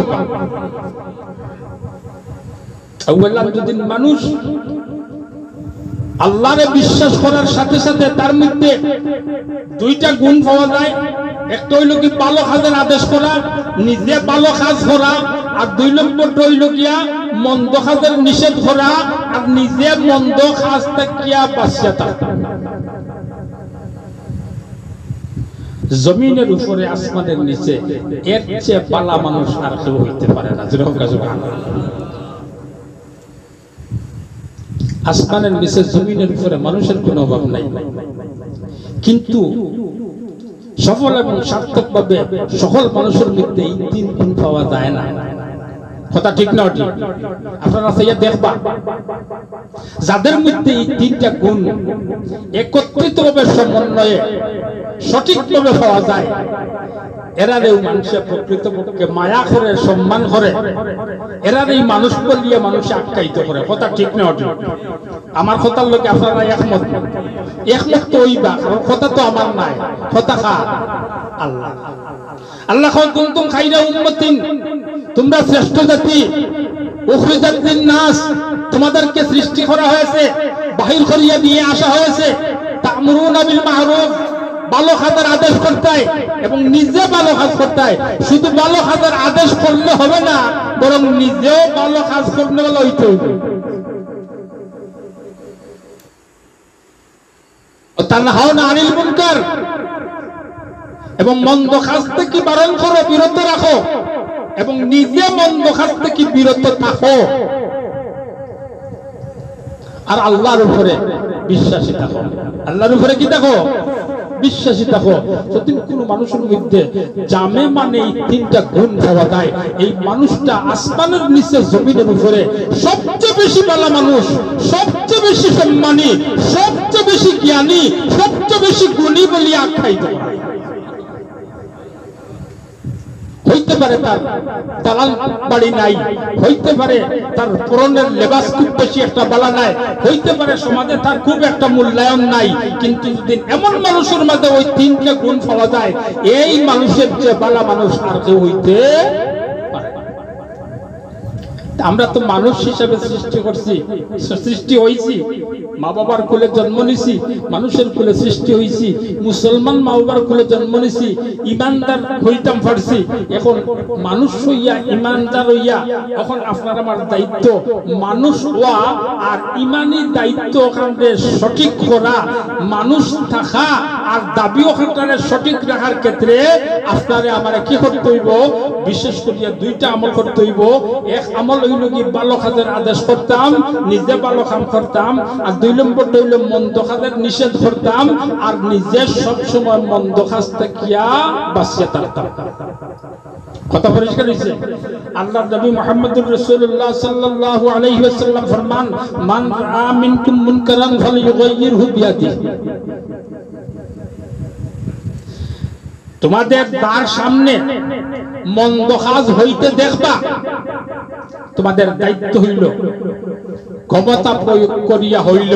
আউয়ালান যদি মানুষ আল্লাহরে বিশ্বাস করার সাথে সাথে তার মধ্যে দুইটা গুণ পাওয়া যায়। একটা হইল কি ভালো কাজের আদেশ করা, নিজে ভালো কাজ করা, আর দুই নম্বরটা হইল গিয়া মন্দ কাজের নিষেধ করা, আর নিজে মন্দ কাজ থেকে বাঁচিয়া থাকা। জমিনের উপরে আসমানের নিচে এর চেয়ে পালা মানুষ আর কেউ হইতে পারে না। আসমানের নিচে জমিনের উপরে মানুষের কোনো অভাব নাই, কিন্তু সফল এবং সার্থকভাবে সকল মানুষের মধ্যে এই 3 গুণ পাওয়া যায় না। কথা ঠিক না ঠিক? আপনারা সেইয়া দেখবা যাদের মধ্যে এই 3টা গুণ একত্রিতভাবে সমন্বয়ে সঠিকভাবে পাওয়া যায়, এরারেও মানুষের প্রকৃতপক্ষে মায়া করে, সম্মান করে, এরারেই মানুষ বলিয়ে মানুষ আখ্যায়িত করে। কথা ঠিক না ঠিক? আমার কথার লোকে আপনারা একমত? একমত তো হইবা, কথা তো আমার নাই, কথা খা আল্লাহ। আল্লাহ কুনতুম খায়রা উম্মাতিন, তোমরা শ্রেষ্ঠ জাতি, উখরিজাত লিন-নাস, তোমাদেরকে সৃষ্টি করা হয়েছে, বাহির করিয়া দিয়ে আসা হয়েছে, তা'মুরুনা বিল মা'রুফ, ভালো কাজের আদেশ করতে হয় এবং নিজে ভালো কাজ করতে হয়। শুধু ভালো কাজের আদেশ করলে হবে না, বরং নিজেও ভালো কাজ করতে বলে হইতে হবে। তানহাউনা আনিল মুনকার, এবং মন্দ কাজ থেকে বারণ করো, বিরত রাখো, এবং নিজে মন্দ কাজ থেকে বিরত থাকো, আর আল্লাহর উপরে বিশ্বাসী থাকো। আল্লাহর উপরে কি থাকো? বিশ্বাসী থাকো। যদি কোনো মানুষের মধ্যে জামে মানে এই 3টা গুণ পাওয়া যায়, এই মানুষটা আসমানের নিচে জমিনের উপরে সবচেয়ে বেশি ভালো মানুষ, সবচেয়ে বেশি সম্মানী, সবচেয়ে বেশি জ্ঞানী, সবচেয়ে বেশি গুণী বলে আখ্যায়িত হয়। হইতে পারে তার দালাল বাড়ি নাই, হইতে পারে তার পরনের লেবাস খুব বেশি একটা বালা নাই, হইতে পারে সমাজে তার খুব একটা মূল্যায়ন নাই, কিন্তু যদি এমন মানুষের মধ্যে ওই 3টা গুণ পাওয়া যায়, এই মানুষের যে বালা মানুষ আর কেউ হইতে পারে না। আমরা তো মানুষ হিসাবে সৃষ্টি করছি, সৃষ্টি হইছি, মা বাবার কোলে জন্ম নিছি, মানুষের কোলে সৃষ্টি হইছি, মুসলমান মা বাবার কোলে জন্ম নিছি, ইমানদার হইতাম পারছি। এখন মানুষ হইয়া, ইমানদার হইয়া, এখন আপনার আমার দায়িত্ব মানুষ হওয়া আর ইমানি দায়িত্ব ওখানে সঠিক করা, মানুষ থাকা আর দাবি ওখানে সঠিক রাখার ক্ষেত্রে আপনারে আমার কি করতে হইব? বিশেষ করিয়া 2টা আমল করতে হইব। এক আমল হইল কি ভালো কাজের আদেশ করতাম, নিজে ভালো কাম করতাম, আর 2 নম্বরটা হইল মন্দ কাজের নিষেধ করতাম, আর নিজে সবসময় মন্দ কাজ থেকে বাঁচিয়ে থাকতাম। কথা পরিষ্কার হইছে? আল্লাহর নবী মুহাম্মদুর রাসূলুল্লাহ সাল্লাল্লাহু আলাইহি ওয়াসাল্লাম ফরমান, মান রাআ মিনকুম মুনকারান ফালইয়ুগাইয়িরহু বিয়াদিহি। তোমাদের দ্বার সামনে মন্দ কাজ হইতে দেখবা, তোমাদের দায়িত্ব হইল ক্ষমতা প্রয়োগ করিয়া হইল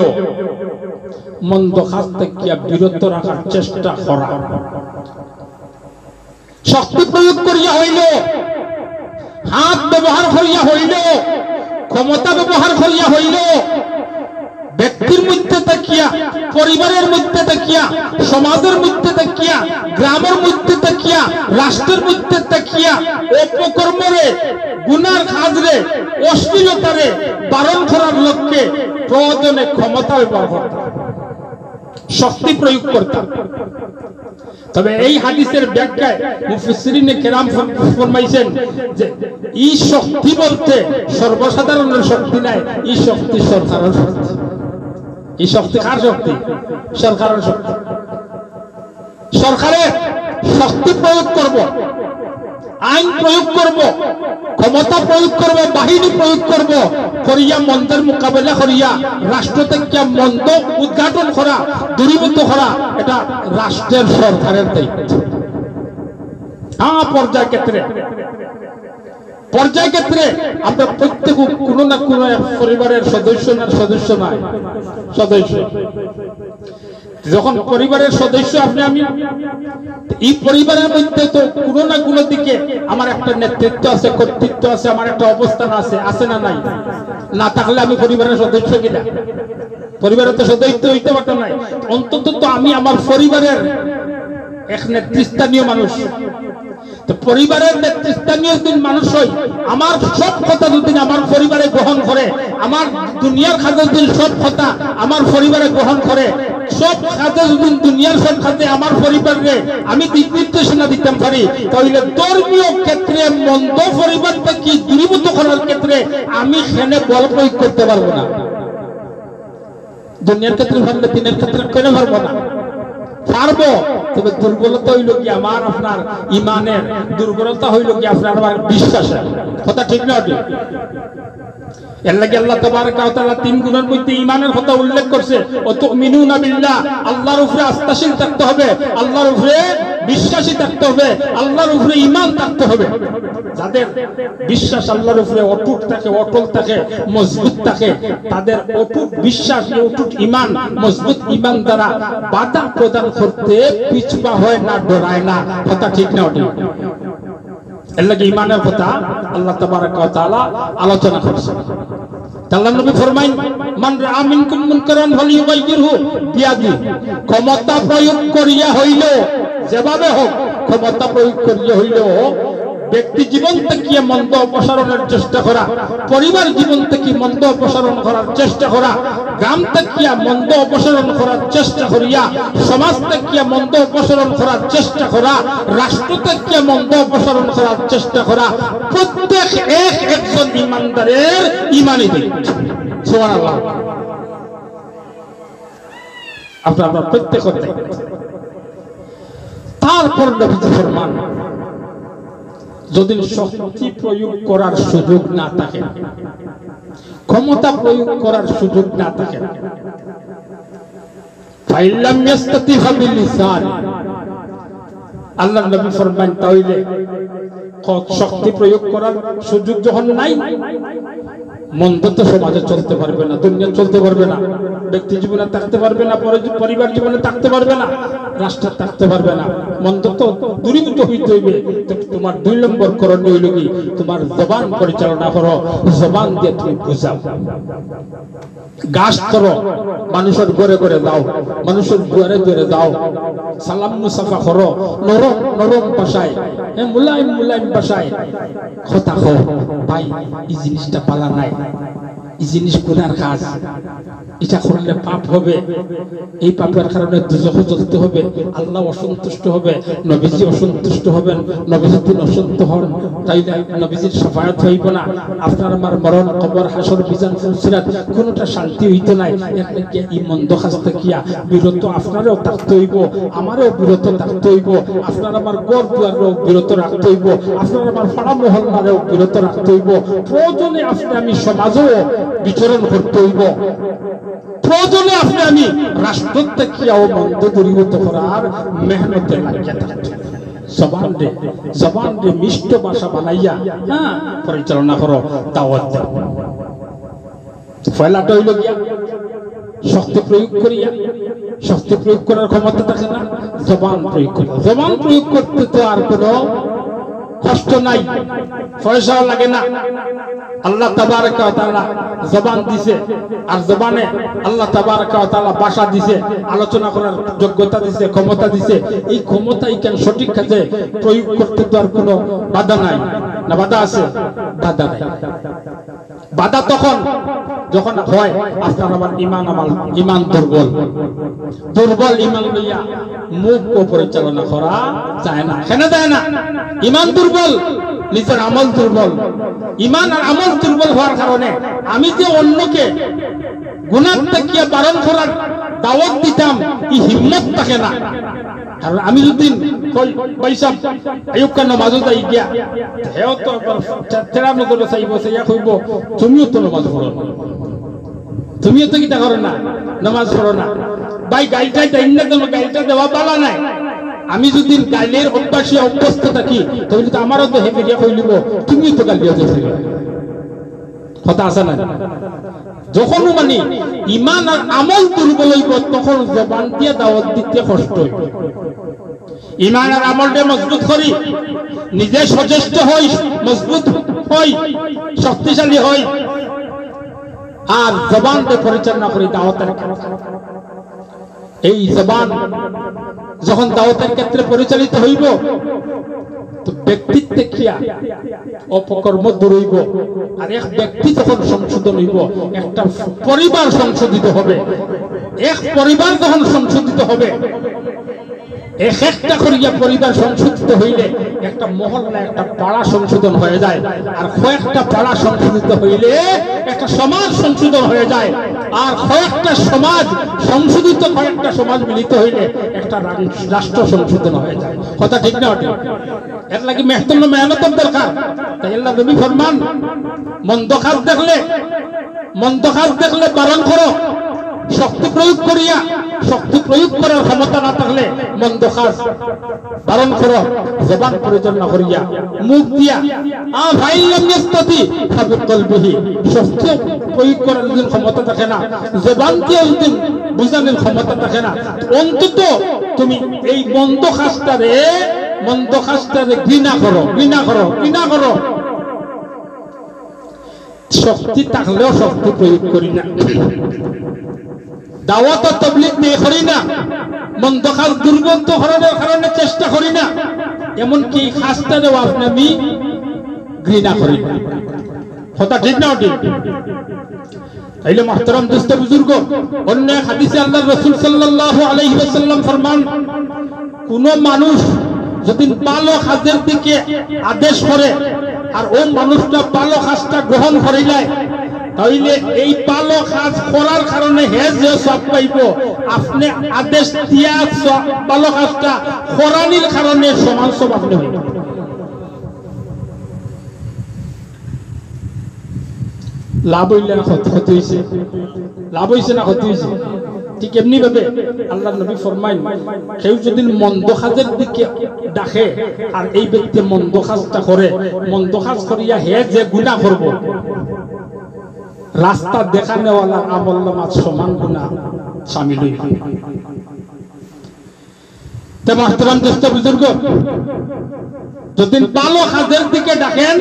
মন্দ কাজ থেকে বিরত রাখার চেষ্টা করা, শক্তি প্রয়োগ করিয়া হইল, হাত ব্যবহার করিয়া হইল, ক্ষমতা ব্যবহার করিয়া হইল, ব্যক্তির মধ্যে তাকিয়া, পরিবারের মধ্যে তাকিয়া, সমাজের মধ্যে তাকিয়া, গ্রামের মধ্যে তাকিয়া, রাষ্ট্রের মধ্যে তাকিয়া অপকর্মরে, গুনার কাজরে, অশ্লীলতারে বারণ করার লক্ষ্যে প্রয়োজনে ক্ষমতা ব্যবহার করতাম, শক্তি প্রয়োগ করতাম। তবে এই হাদিসের ব্যাখ্যায় মুফাসসিরিনে কেরাম ফরমাইছেন যে এই শক্তি বলতে সর্বসাধারণের শক্তি নাই, এই শক্তি সরকারের শক্তি। এই শক্তি কার শক্তি? সরকারের শক্তি। সরকারের শক্তি প্রয়োগ করব, আইন প্রয়োগ করব, ক্ষমতা প্রয়োগ করব, বাহিনী প্রয়োগ করব, করিয়া মন্দের মোকাবেলা করিয়া রাষ্ট্র থেকে মন্দ উদ্ঘাটন করা, দূরীভূত করা, এটা রাষ্ট্রের সরকারের দায়িত্ব। হ্যাঁ, পর্যায় ক্ষেত্রে আমরা প্রত্যেক কোনো না কোনো পরিবারের সদস্য নয়, সদস্য। যখন পরিবারের সদস্য আপনি আমি, এই পরিবারের মধ্যে তো কোনো না কোনো দিকে আমার একটা নেতৃত্ব আছে, কর্তৃত্ব আছে, আমার একটা অবস্থান আছে, আছে না নাই? না থাকলে আমি পরিবারের সদস্য কিনা? পরিবারের তো সদস্য হইতে পারতাম না। অন্তত তো আমি আমার পরিবারের এক নেতৃস্থানীয় মানুষ। তো পরিবারের নেতৃস্থানীয় যদি মানুষ হই, আমার সব কথা যদি আমার পরিবারে গ্রহণ করে, আমার দুনিয়ার খাতে যদি সব কথা আমার পরিবারে গ্রহণ করে, সব খাতে যদি দুনিয়ার সব খাতে আমার পরিবারে আমি দিক নির্দেশনা দিতাম পারি, তাহলে ধর্মীয় ক্ষেত্রে মন্দ পরিবার থেকে দূরীভূত করার ক্ষেত্রে আমি সেখানে বল প্রয়োগ করতে পারবো না। দুনিয়ার ক্ষেত্রে পারলে দিনের ক্ষেত্রে কেন পারবো না? পারবো, তবে দুর্বলতা হইল কি আমার আপনার ইমানের, দুর্বলতা হইল কি আপনার আমার বিশ্বাসের। কথা ঠিক না? এর লাগে আল্লাহ তাবারক ওয়া তাআলা তিন গুণের মধ্যে ঈমানের কথা উল্লেখ করছে। ও তুমিনুনা বিল্লাহ, আল্লাহর উপরে আস্থাশীল থাকতে হবে, আল্লাহর উপরে বিশ্বাসী থাকতে হবে, আল্লাহর উপরে ঈমান থাকতে হবে। যাদের বিশ্বাস আল্লাহর উপরে অটুট থাকে, অটল থাকে, মজবুত থাকে, তাদের অটুট বিশ্বাস, অটুট ঈমান, মজবুত ঈমান দ্বারা বাধা প্রদান করতে পিছপা হয় না, ডরায় না। কথা ঠিক না? এর লাগে ঈমানের কথা আল্লাহ তাবারক ওয়া তাআলা আলোচনা করেছেন। আল্লাহ নবী ফরমাইন, মান রাআ মিনকুম মুনকারান ফালিয়ুগাইয়িরহু বিয়াদিহি, ক্ষমতা প্রয়োগ করিয়া হইল, যেভাবে হোক ক্ষমতা প্রয়োগ করিয়া হইল ব্যক্তি জীবন থেকে মন্দ অপসারণের চেষ্টা করা, পরিবার জীবন থেকে মন্দ অপসারণ করার চেষ্টা করা, গ্রাম থেকে মন্দ অপসারণ করার চেষ্টা করিয়া, সমাজ থেকে মন্দ অপসারণ করার চেষ্টা করা, রাষ্ট্র থেকে মন্দ অপসারণ করার চেষ্টা করা, প্রত্যেক একজন ইমানদারের ইমানি দিক। সুবহানাল্লাহ। আপনারা প্রত্যেক তারপর নবীজি ফরমান, যদি শক্তি প্রয়োগ করার সুযোগ না থাকে, ক্ষমতা প্রয়োগ করার সুযোগ না থাকে, ফাইল্লাম ইয়াস্তাতি বিলিসান, আল্লাহর নবী ফরমান তাইলে শক্তি প্রয়োগ করার সুযোগ যখন নাই, মন্দ তো সমাজে চলতে পারবে না, দুনিয়া চলতে পারবে না, ব্যক্তি জীবনে থাকতে পারবে না, পরিবার জীবনে থাকতে পারবে না, রাষ্ট্র থাকতে পারবে না, মন্দ তো দূরীভূত হইতে হইবে। তোমার 2 নম্বর করণীয় হইল কি, তোমার জবান পরিচালনা করো, জবান দিয়ে তুমি বুঝাও, গাছ করো, মানুষের ঘরে ঘরে যাও, মানুষের দুয়ারে দুয়ারে যাও, সালাম মুসাফা করো, নরম নরম ভাষায়, মুলায়ম মুলায়ম ভাষায় কথা কও, ভাই এই জিনিসটা পালা নাই, এই জিনিস গুনার কাজ, এটা করলে পাপ হবে, এই পাপের কারণে দুজখে জ্বলতে হবে, আল্লাহ অসন্তুষ্ট হবে, নবীজি অসন্তুষ্ট হবেন, নবীজি যদি অসন্তুষ্ট হন তাইলে নবীজির শাফায়াত হইব না, আপনার আমার মরণ, কবর, হাসর, মিজান, ফুলসিরাত কোনটা শান্তি হইতো নাই। এর কি এই মন্দ কাজ থেকে বিরত আপনারও থাকতে হইব, আমারও বিরত থাকতে হইব, আপনার আমার ঘর দুয়ারও বিরত রাখতে হইব, আপনার আমার পাড়া মহল্লারেও বিরত রাখতে হইব, প্রয়োজনে আপনি আমি সমাজেও বিচরণ করতে হইব, প্রয়োজনে আপনি আমি রাষ্ট্র থেকে মন্দ দূরীভূত করার মেহনতে লাগিয়ে থাকতে, জবান রে মিষ্ট ভাষা বানাইয়া পরিচালনা করো, দাওয়াত দাও। পয়লাটা হইল গিয়া শক্তি প্রয়োগ করিয়া, শক্তি প্রয়োগ করার ক্ষমতা থাকে না, জবান প্রয়োগ করি, জবান প্রয়োগ করতে তো আর কোনো কষ্ট নাই, পয়সাও লাগে না। আল্লাহ তাবারক ওয়া তাআলা জবান দিছে, আর জবানে আল্লাহ তাবারক ওয়া তাআলা ভাষা দিছে, আলোচনা করার যোগ্যতা দিছে, ক্ষমতা দিছে। এই ক্ষমতা কেন সঠিক কাজে প্রয়োগ করতে তো আর কোনো বাধা নাই, না বাধা আছে? বাধা নাই। বাধা তখন যখন হয় আপনার আমার ঈমান দুর্বল, দুর্বল ঈমান লইয়া মুখ পরিচালনা করা যায় না, কেন যায় না? ঈমান দুর্বল, নিজের আমল দুর্বল। ঈমান আর আমল দুর্বল হওয়ার কারণে আমি যে অন্যকে গুনাহ থেকে বারণ করার দাওয়াত দিতাম, এই হিম্মত থাকে না। কারণ আমি যদি কই পয়সা আইয়ুব খান নামাজে যাই গিয়া, হেও তো তেরা নজরে চাইব, চাইয়া কইব তুমিও তো নামাজ পড়ো না, তুমিও তো কিটা করো না, নামাজ পড়ো না। ভাই গাড়িটা দেন না কেন? গাড়িটা দেওয়া পালা নাই। আমি যদি গাইলের অভ্যাসে অভ্যস্ত থাকি তাহলে তো আমারও তো হেফিয়া কইলিব তুমিও তো গালিয়া দিয়েছিলে। কথা আছে না? যখন মানে ঈমান আর আমল দুর্বল হইব তখন জবান দিয়ে দাওয়াত দিতে কষ্ট হইব। ঈমান আর আমলকে মজবুত করি, নিজে সচেষ্ট হই, মজবুত হই, শক্তিশালী হই, আর জবানকে পরিচালনা করি দাওয়াতের ক্ষেত্রে। এই জবান যখন দাওয়াতের ক্ষেত্রে পরিচালিত হইব তো ব্যক্তিত্ব দেখিয়া অপকর্ম দূর হইব, আর এক ব্যক্তি যখন সংশোধন হইব একটা পরিবার সংশোধিত হবে। এক পরিবার যখন সংশোধিত হবে, এক একটা করিয়া পরিবার সংশোধিত হইলে একটা মহল্লা একটা পাড়া সংশোধন হয়ে যায়, আর কয়েকটা পাড়া সংশোধিত হইলে একটা সমাজ সংশোধন হয়ে যায়, আর কয়েকটা সমাজ সংশোধিত কয়েকটা সমাজ মিলিত হইলে একটা রাষ্ট্র সংশোধন হয়ে যায়। কথা ঠিক না? এর লাগি মেহনতের দরকার। তাই আল্লাহ নবী ফরমান, মন্দ কাজ দেখলে বারণ করো, শক্তি প্রয়োগ করার ক্ষমতা না থাকলে মন্দ কাজ বারণ করো, জবান পরিচালনা করিয়া, মুখ দিয়া। শক্তি প্রয়োগ করার যদি ক্ষমতা থাকে না, জবান দিয়ে যদি বুঝানোর ক্ষমতা থাকে না, অন্তত তুমি এই মন্দ কাজটারে ঘৃণা করো। শক্তি থাকলেও শক্তি প্রয়োগ করি না, দাওয়াত তাবলীগ নিয়ে করি না, মন্দ কাজ দুর্গন্ধ হরণের কারণে চেষ্টা করি না, এমনকি খাসটারেও আমি ঘৃণা করি না। কথা ঠিক না? ঠিক। তাইলে মুহতারাম দোস্ত বুজুর্গ, অন্য হাদিসে আল্লাহর রাসূল সাল্লাল্লাহু আলাইহি ওয়াসাল্লাম ফরমান, কোন মানুষ যদি ভালো কাজের দিকে আদেশ করে আর ওই মানুষটা ভালো কাজটা গ্রহণ করিলে, তাইলে এই ভালো কাজ করার কারণে হে যে সব পাইব, আপনি আদেশ দিয়া ভালো কাজটা করানির কারণে সমান সব আপনি হইব। লাভ হইলে না ক্ষতি হইছে? লাভ হইছে না ক্ষতি হইছে? ঠিক এমনি ভাবে আল্লাহ নবী ফরমায়, কেউ যদি মন্দ কাজের দিকে ডাকে আর এই ব্যক্তি মন্দ কাজটা করে, মন্দ কাজ করিয়া হে যে গুনাহ করব, রাস্তা দেখানেওয়ালা আমল নামাজ সমান গুনাহ শামিল হইবে। তে মুহতারাম দোস্ত বুজুর্গ, যদি ভালো কাজের দিকে ডাকেন,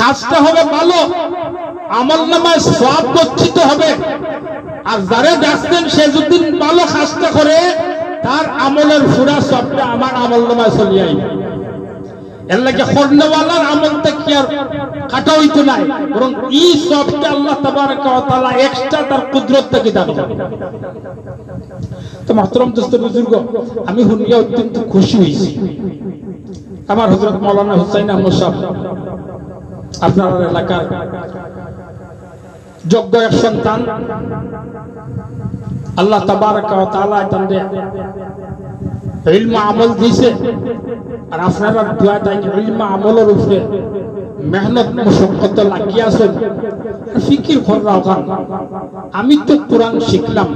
কাজটা হবে ভালো, আমল নামায় সওয়াব গচ্ছিত হবে, আর যারা ডাকছেন সে যদি ভালো কাজটা করে, তার আমলের পুরা সবটা আমার আমল নামায় চলে আইবে। এর লাগে করনেওয়ালার আমলটা কি আর কাটা হইতো নাই, বরং এই সবটা আল্লাহ তাবারক ওয়া তাআলা এক্সট্রা তার কুদরত থেকে দান করে। তো মুহতারাম দোস্ত বুজুর্গ, আমি শুনিয়া অত্যন্ত খুশি হইছি। আমার হযরত মাওলানা হুসাইন আহমদ সাহেব আপনার এলাকার যোগ্য এক সন্তান, আল্লাহ তাবারক ওয়া তাআলা তাদের ইলম আমল দিয়েছে, আর আপনারা দোয়া তাই ইলম আমলের উপরে মেহনত মুশাক্কাত লাগিয়ে আছেন, ফিকির করাও। আমি তো কোরআন শিখলাম,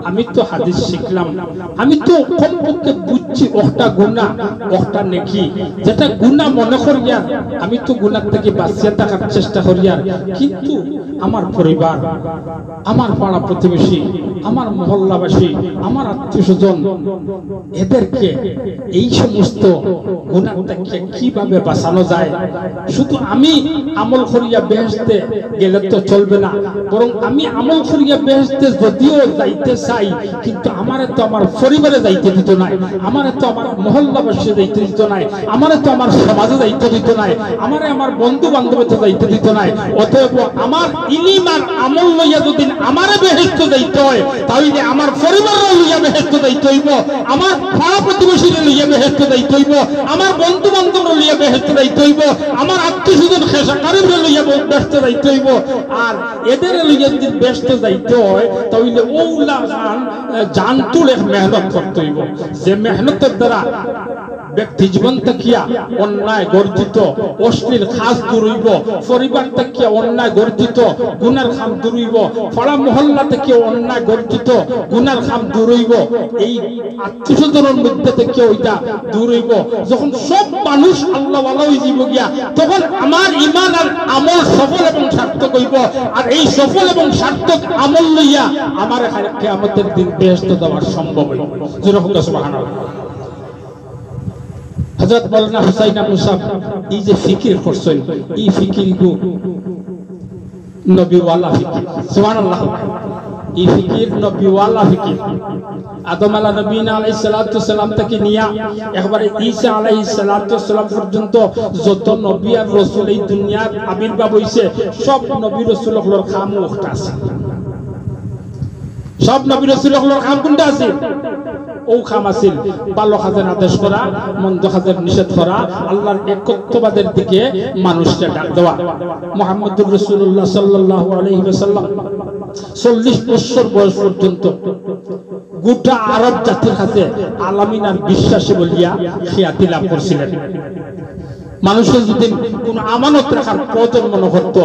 আমি তো হাদিস শিখলাম, আমি তো কমপক্ষে বুঝছি ওটা গুনাহ ওটা নেকি, যেটা গুনাহ মনে করিয়া আমি তো গুনাহ থেকে বাঁচিয়ে থাকার চেষ্টা করিয়া, কিন্তু আমার পরিবার, আমার পাড়া প্রতিবেশী, আমার মহল্লাবাসী, আমার আত্মীয়স্বজন, এদেরকে এই সমস্ত গুনাহ থেকে কিভাবে বাঁচানো যায়। শুধু আমি আমল করিয়া বেহেশতে গেলে তো চলবে না, বরং আমি আমল করিয়া বেহেশতে যদিও যাইতে চাই, কিন্তু আমারে তো আমার পরিবারে যাইতে দিত নাই, আমারে তো আমার মহল্লাবাসী যাইতে দিত নাই, আমারে তো আমার সমাজে যাইতে দিত নাই, আমারে আমার বন্ধু বান্ধবতে যাইতে দিত নাই। অতএব আমার ইলম আর আমল লইয়া যদি আমারে বেহেশত যাইতে হয়, তাহলে আমার পরিবারও লইয়া বেহেশত যাইতে হইব, আমার পাড়া প্রতিবেশীরে লইয়া বেহেশত যাইতে হইব, আমার বন্ধু বান্ধব লইয়া বেহেশত যাইতে হইব, আমার আত্মীয়স্বজন খেসাকারিরে লইয়া বেহেশত যাইতে হইব। আর এদের লইয়া যদি বেহেশত যাইতে হয়, তাহলে ওগুলা জান তুলে মেহনত করতে হইব, যে মেহনতের দ্বারা ব্যক্তি জীবন থাকিয়া অন্যায় গর্জিত অশ্লীল খাস দূর হইব, পরিবার থাকিয়া অন্যায় গর্জিত গুনার খাম দূর হইব, পাড়া মহল্লা থেকে অন্যায় গর্জিত গুনার খাম দূর হইব, এই আত্মীয়স্বজনের মধ্যে থেকে ওইটা দূর হইব। যখন সব মানুষ আল্লাহ ওয়ালা হয়ে যাইব গিয়া, তখন আমার ঈমান আর আমল সফল এবং সার্থক হইব। আর এই সফল এবং সার্থক আমল লইয়া আমার কিয়ামতের দিন বেহেশত দেওয়া সম্ভব হইব। যেরকম সুবহানাল্লাহ। হযরত মাওলানা হুসাইন আহমদ সাহেব এই যে ফিকির করছেন, এই ফিকির গো নবীওয়ালা ফিকির। সুবহানাল্লাহ। এই ফিকির নবীওয়ালা ফিকির। আদম আলাইহিস সালাতু সালাম থেকে নিয়া একবারে ঈসা আলাইহিস সালাতু সালাম পর্যন্ত যত নবী আর রাসূল এই দুনিয়ার আবির্ভাব হইছে, সব নবী রাসূলগুলোর খাম ওখটা আছে। সব নবী রাসূলুল্লাহর কাম কোনটা আছে? ও কাম আছিল ভালো কাজের আদেশ করা, মন্দ কাজের নিষেধ করা, আল্লাহর একত্ববাদের দিকে মানুষকে ডাক দেওয়া। মুহাম্মদুর রাসূলুল্লাহ সাল্লাল্লাহু আলাইহি ওয়াসাল্লাম 40 বছর বয়স পর্যন্ত গোটা আরব জাতির কাছে আলামিন আর বিশ্বাসী বলিয়া খ্যাতি লাভ করছিলেন। মানুষের যদি কোন আমানত রাখার প্রয়োজন মনে করতো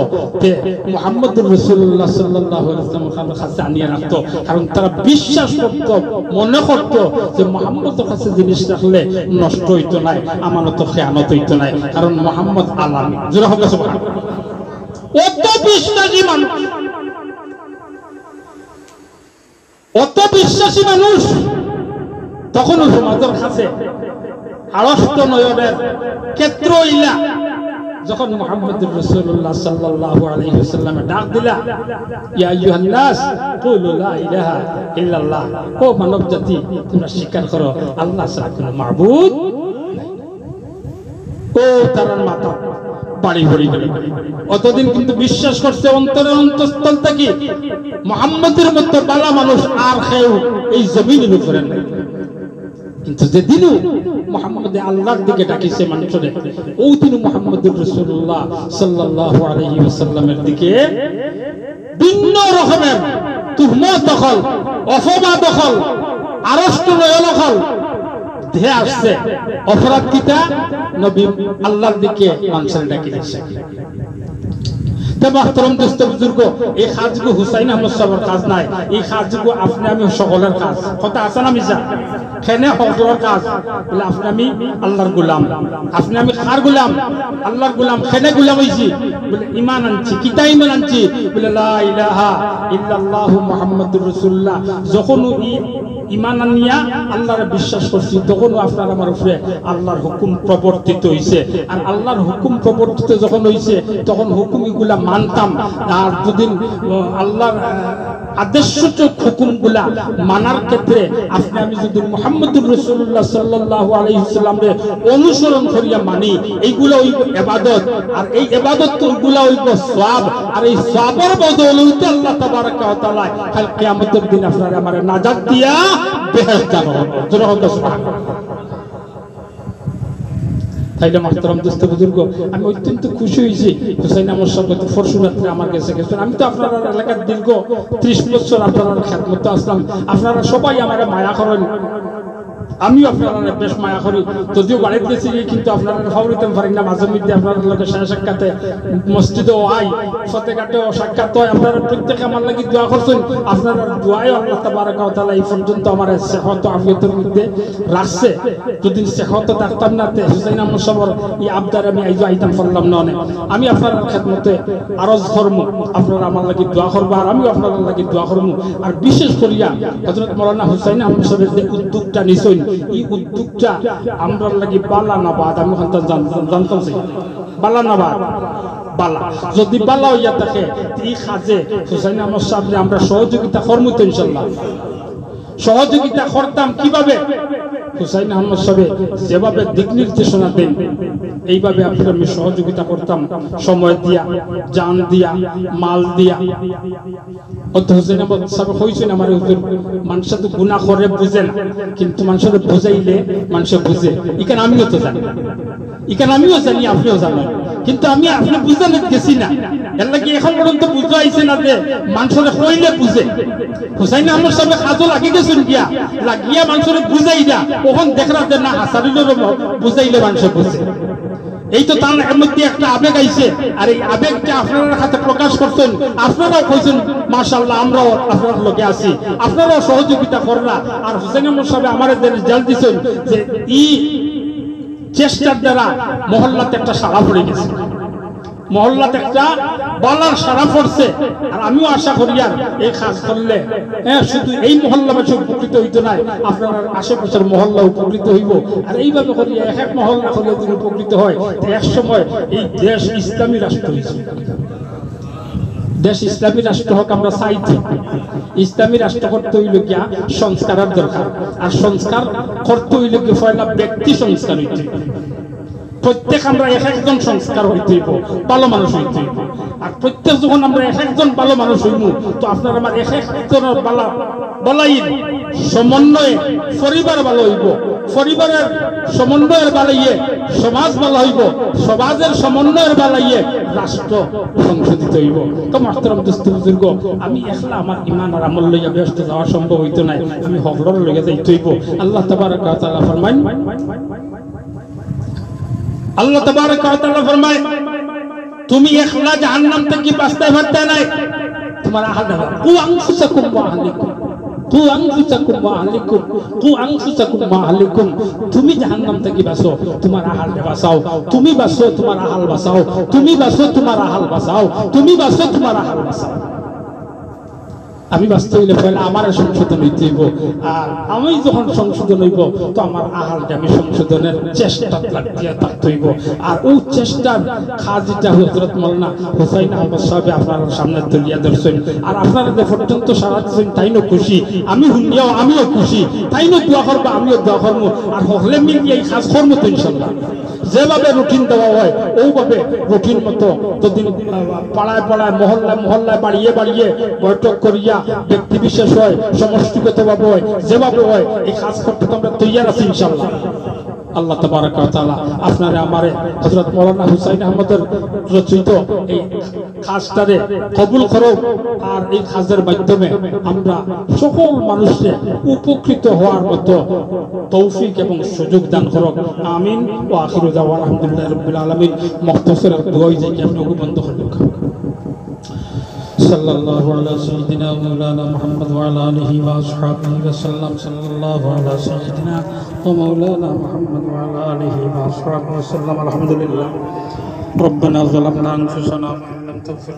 মুহাম্মদুর রাসূলুল্লাহ সাল্লাল্লাহু আলাইহি ওয়াসাল্লামের কাছে আনিয়ে রাখতো, কারণ তারা বিশ্বাস করত, মনে করত যে মুহাম্মদের কাছে জিনিস রাখলে নষ্ট হইতো না, আমানত খেয়ানত হইতো না, কারণ মুহাম্মদ আলামিন। জোরে হবে সুবহানাল্লাহ। অত বিশ্বাসী মানুষ, অত বিশ্বাসী মানুষ তখন সমাজের কাছে আড়ষ্ট নয়নের ক্ষেত্র ইলা যখন মুহাম্মদুর রাসূলুল্লাহ সাল্লাল্লাহু আলাইহি ওয়াসাল্লাম ডাক দিলা, ইয়া আইয়ুহান নাস কুলু লা ইলাহা ইল্লাল্লাহ, ও মানব জাতি তোমরা স্বীকার করো আল্লাহ ছাড়া কোনো মাবুদ নাই। ও তারার মাথা বাড়ি ভরি গেল। অতদিন কিন্তু বিশ্বাস করছে অন্তরের অন্তঃস্থল থেকে মুহাম্মদের মতো বালা মানুষ আর কেউ এই জমিনের উপরে নাই। কিন্তু যেদিনও মুহাম্মদ আল্লাহর দিকে ডাকিছে মানুষের, ওই দিন মুহাম্মদুর রাসূলুল্লাহ সাল্লাল্লাহু আলাইহি ওয়াসাল্লামের দিকে ভিন্ন রকমের তুহমত দখল, অপবাদ দখল, আরষ্ট দখল ধেয়ে আসছে। অপরাধ কিটা? নবী আল্লাহর দিকে মানুষের ডাকি দিচ্ছে। এই কাজগুলো হুসাইন আহমদ সাহেবের কাজ নাই, এই কাজগুলো আপনি আমি সকলের কাজ। কথা আছে না মিশা? খেনে সকলের কাজ বলে আপনি আমি আল্লাহর গোলাম, আপনি আমি কার গোলাম? আল্লাহর গোলাম। খেনে গোলাম হইছি বলে ইমান আনছি। কিতা ইমান আনছি? বলে লা ইলাহা ইল্লাল্লাহু মুহাম্মাদুর রাসূলুল্লাহ। যখন ইমান আনিয়া আল্লাহর বিশ্বাস করছি, তখন আপনার আমার উপরে আল্লাহর হুকুম প্রবর্তিত হইছে। আর আল্লাহর হুকুম প্রবর্তিত যখন হইছে তখন হুকুমগুলা মানতাম। আর দুদিন আল্লাহর আদেশসূচক হুকুমগুলা মানার ক্ষেত্রে আপনি আমি যদি মুহাম্মদুর রাসূলুল্লাহ সাল্লাল্লাহু আলাইহি ওয়াসাল্লামকে অনুসরণ করিয়া মানি, এইগুলা হইব ইবাদত। আর এই ইবাদতগুলা হইব সওয়াব। আর এই সওয়াবের বদৌলতে আল্লাহ তাবারাকা ওয়া তাআলা কাল কিয়ামতের দিন আপনারা আমারে নাজাত দিয়া বেহেশত দান করবেন। জোরে হোক সুবহানাল্লাহ। তাইলে মাহতারাম দোস্ত বুজুর্গ, আমি অত্যন্ত খুশি হয়েছি হুসাইন আহমদ সাহেব পরশুরাত্রে আমার কাছে গেছেন। আমি তো আপনার এলাকার দীর্ঘ 30 বছর আপনার খেদমত আসলাম। আপনারা সবাই আমার মায়া করেন, আমিও আপনারা বেশ মায়া করি। যদিও বাড়িতে গেছি কিন্তু আপনারা খবর পারি না, মাঝে মধ্যে আপনার লোকের সাক্ষাতে মসজিদেও আই, ফতেঘাটেও সাক্ষাৎ হয়। আপনারা প্রত্যেকে আমার লাগি দোয়া করছেন। আপনারা দোয়াই আল্লাহ তাবারাকা ওয়া তাআলা এই পর্যন্ত আমার সেহত আফিয়তের মধ্যে রাখছে। যদি সেহত থাকতাম না হুসাইন আহমদ সাহেবের এই আবদার আমি আইতাম পারলাম না। আমি আপনার খেদমতে আরজ করব, আপনারা আমার লাগি দোয়া করবো, আর আমিও আপনার লাগি দোয়া করবো। আর বিশেষ করিয়া হযরত মাওলানা হুসাইন আহমদ সাহেবের যে উদ্যোগটা নিছেন, এই উদ্যোগটা আমরা লাগি বালা না বাদ। আমি জানতাম বালা না বাদ বালা। যদি বালা হইয়া থাকে এই কাজে হুসাইন আহমদ সাহেব আমরা সহযোগিতা করবো তো ইনশাআল্লাহ। সহযোগিতা করতাম কিভাবে? হুসাইন আহমদ সাহেব যেভাবে দিক নির্দেশনা দেন এইভাবে আপনার আমি সহযোগিতা করতাম, সময় দিয়া, জান দিয়া, মাল দিয়া। হুসাইন আহমদ সাহেব কইছেন আমার হুজুর, মানুষ তো গুনাহ করে বুঝে না, কিন্তু মানুষের বুঝাইলে মানুষ বুঝে। এখানে আমিও তো জানি, এখানে আমিও জানি, আপনিও জানেন, কিন্তু আমি আপনি বুঝাতে গেছি না। এর লাগে এখন পর্যন্ত বুঝতে আইছে না যে মানুষের কইলে বুঝে। হুসাইন আহমদ সাহেব কাজও লাগি গেছেন গিয়া, লাগিয়া মানুষের বুঝাই না, তখন দেখরা যে না হাসারিলের বুঝাইলে মানুষ বুঝে। এই তো তার মধ্যে একটা আবেগ আইছে, আর এই আবেগটা আপনারা হাতে প্রকাশ করছেন। আপনারাও কইছেন মাশাআল্লাহ, আমরাও আপনার লোকে আছি, আপনারাও সহযোগিতা করলা। আর হুসাইন আহমদ সাহেব আমার রেজাল্ট দিচ্ছেন যে এই চেষ্টার দ্বারা মহল্লাতে একটা সাড়া পড়ে গেছে, মহল্লাতে একটা বলার সাড়া পড়ছে। আর আমিও আশা করি আর এই কাজ করলে শুধু এই মহল্লাবাসী উপকৃত হইতো না, আপনার আশেপাশের মহল্লা উপকৃত হইব। আর এইভাবে করি এক এক মহল্লা করলে যদি উপকৃত হয়, এক সময় এই দেশ ইসলামী রাষ্ট্র হয়েছে। দেশ ইসলামী রাষ্ট্র হোক আমরা চাইছি। ইসলামী রাষ্ট্র করতে হইল গিয়া সংস্কারের দরকার, আর সংস্কার করতে হইল কি পয়লা ব্যক্তি সংস্কার হইতে। প্রত্যেক আমরা এক একজন সংস্কার হইতে হইব, ভালো মানুষ হইতে হইব। আর প্রত্যেক যখন আমরা এক একজন ভালো মানুষ হইব, তো আপনার আমার এক একজনের বলাই সমন্বয়ে পরিবার ভালো হইব, পরিবারের সমন্বয়ের বালাইয়ে সমাজ ভালো হইব, সমাজের সমন্বয়ের বালাইয়ে রাষ্ট্র সংশোধিত হইব। তো মাহতারাম দোস্ত বুজুর্গ, আমি একলা আমার ইমান আর আমল লইয়া ব্যস্ত যাওয়া সম্ভব হইতো নাই, আমি হকলর লইয়া যাইতে হইব। আল্লাহ তাবারক ওয়া তাআলা ফরমায়, আল্লাহ তাবারক ওয়া তাআলা ফরমায়, তুমি একলা জাহান্নাম থেকে বাঁচতে পারতে নাই, তোমার আহাল দাও কু আনফুসাকুম ওয়া আহলিকুম, কু আনফুসাকুম ওয়া আহলিকুম, কু আনফুসাকুম ওয়া আহলিকুম। তুমি জাহান্নাম থেকে বাঁচো, তোমার আহাল বাঁচাও, তুমি বাঁচো তোমার আহাল বাঁচাও, তুমি বাঁচো তোমার আহাল বাঁচাও, তুমি বাঁচো তোমার আহাল বাঁচাও। আমি বাঁচতে হইলে পয়লা আমার সংশোধন হইতে হইব, আর আমি যখন সংশোধন হইব তো আমার আহালটা আমি সংশোধনের চেষ্টা লাগিয়ে থাকতে হইব। আর ওই চেষ্টার খাজিটা হযরত মাওলানা হুসাইন আহমদ সাহেব আপনার সামনে তুলিয়া ধরছেন। আর আপনারা যে পর্যন্ত সারা দিচ্ছেন তাইনো খুশি, আমি শুনিয়াও আমিও খুশি, তাইনো দোয়া করবো আমিও দোয়া করবো, আর হলে মিলিয়ে এই কাজ করবো তো ইনশাল্লাহ। যেভাবে রুটিন দেওয়া হয় ওইভাবে রুটিন মতো যদি পাড়ায় পাড়ায় মহল্লায় মহল্লায় বাড়িয়ে বাড়িয়ে বৈঠক করিয়া ব্যক্তি বিশেষ হয়, সমষ্টিগতভাবে হয়, যেভাবে হয় এই কাজ করতে তো আমরা তৈয়ার আছি ইনশাআল্লাহ। আল্লাহ তাবারক ওয়া তাআলা আপনারে আমারে হযরত মাওলানা হুসাইন আহমদের রচিত এই কাজটারে কবুল করুক, আর এই কাজের মাধ্যমে আমরা সকল মানুষকে উপকৃত হওয়ার মতো তৌফিক এবং সুযোগ দান করুক। আমিন ওয়া আখিরু দাওয়ানা আলহামদুলিল্লাহি রাব্বিল আলামিন। মুখতাসর দোয়াই যে আপনি বন্ধ করুন। সাল্লাল্লাহু আলা সাইয়্যিদিনা মাওলানা মুহাম্মদ ওয়া আলা আলিহি ওয়া আসহাবিহি ওয়া সাল্লাম। সাল্লাল্লাহু আলা সাইয়্যিদিনা ওয়া মাওলানা মুহাম্মদ ওয়া আলা আলিহি ওয়া আসহাবিহি ওয়া সাল্লাম। আলহামদুলিল্লাহ। রব্বানা যালামনা আনফুসানা ওয়া lam taghfir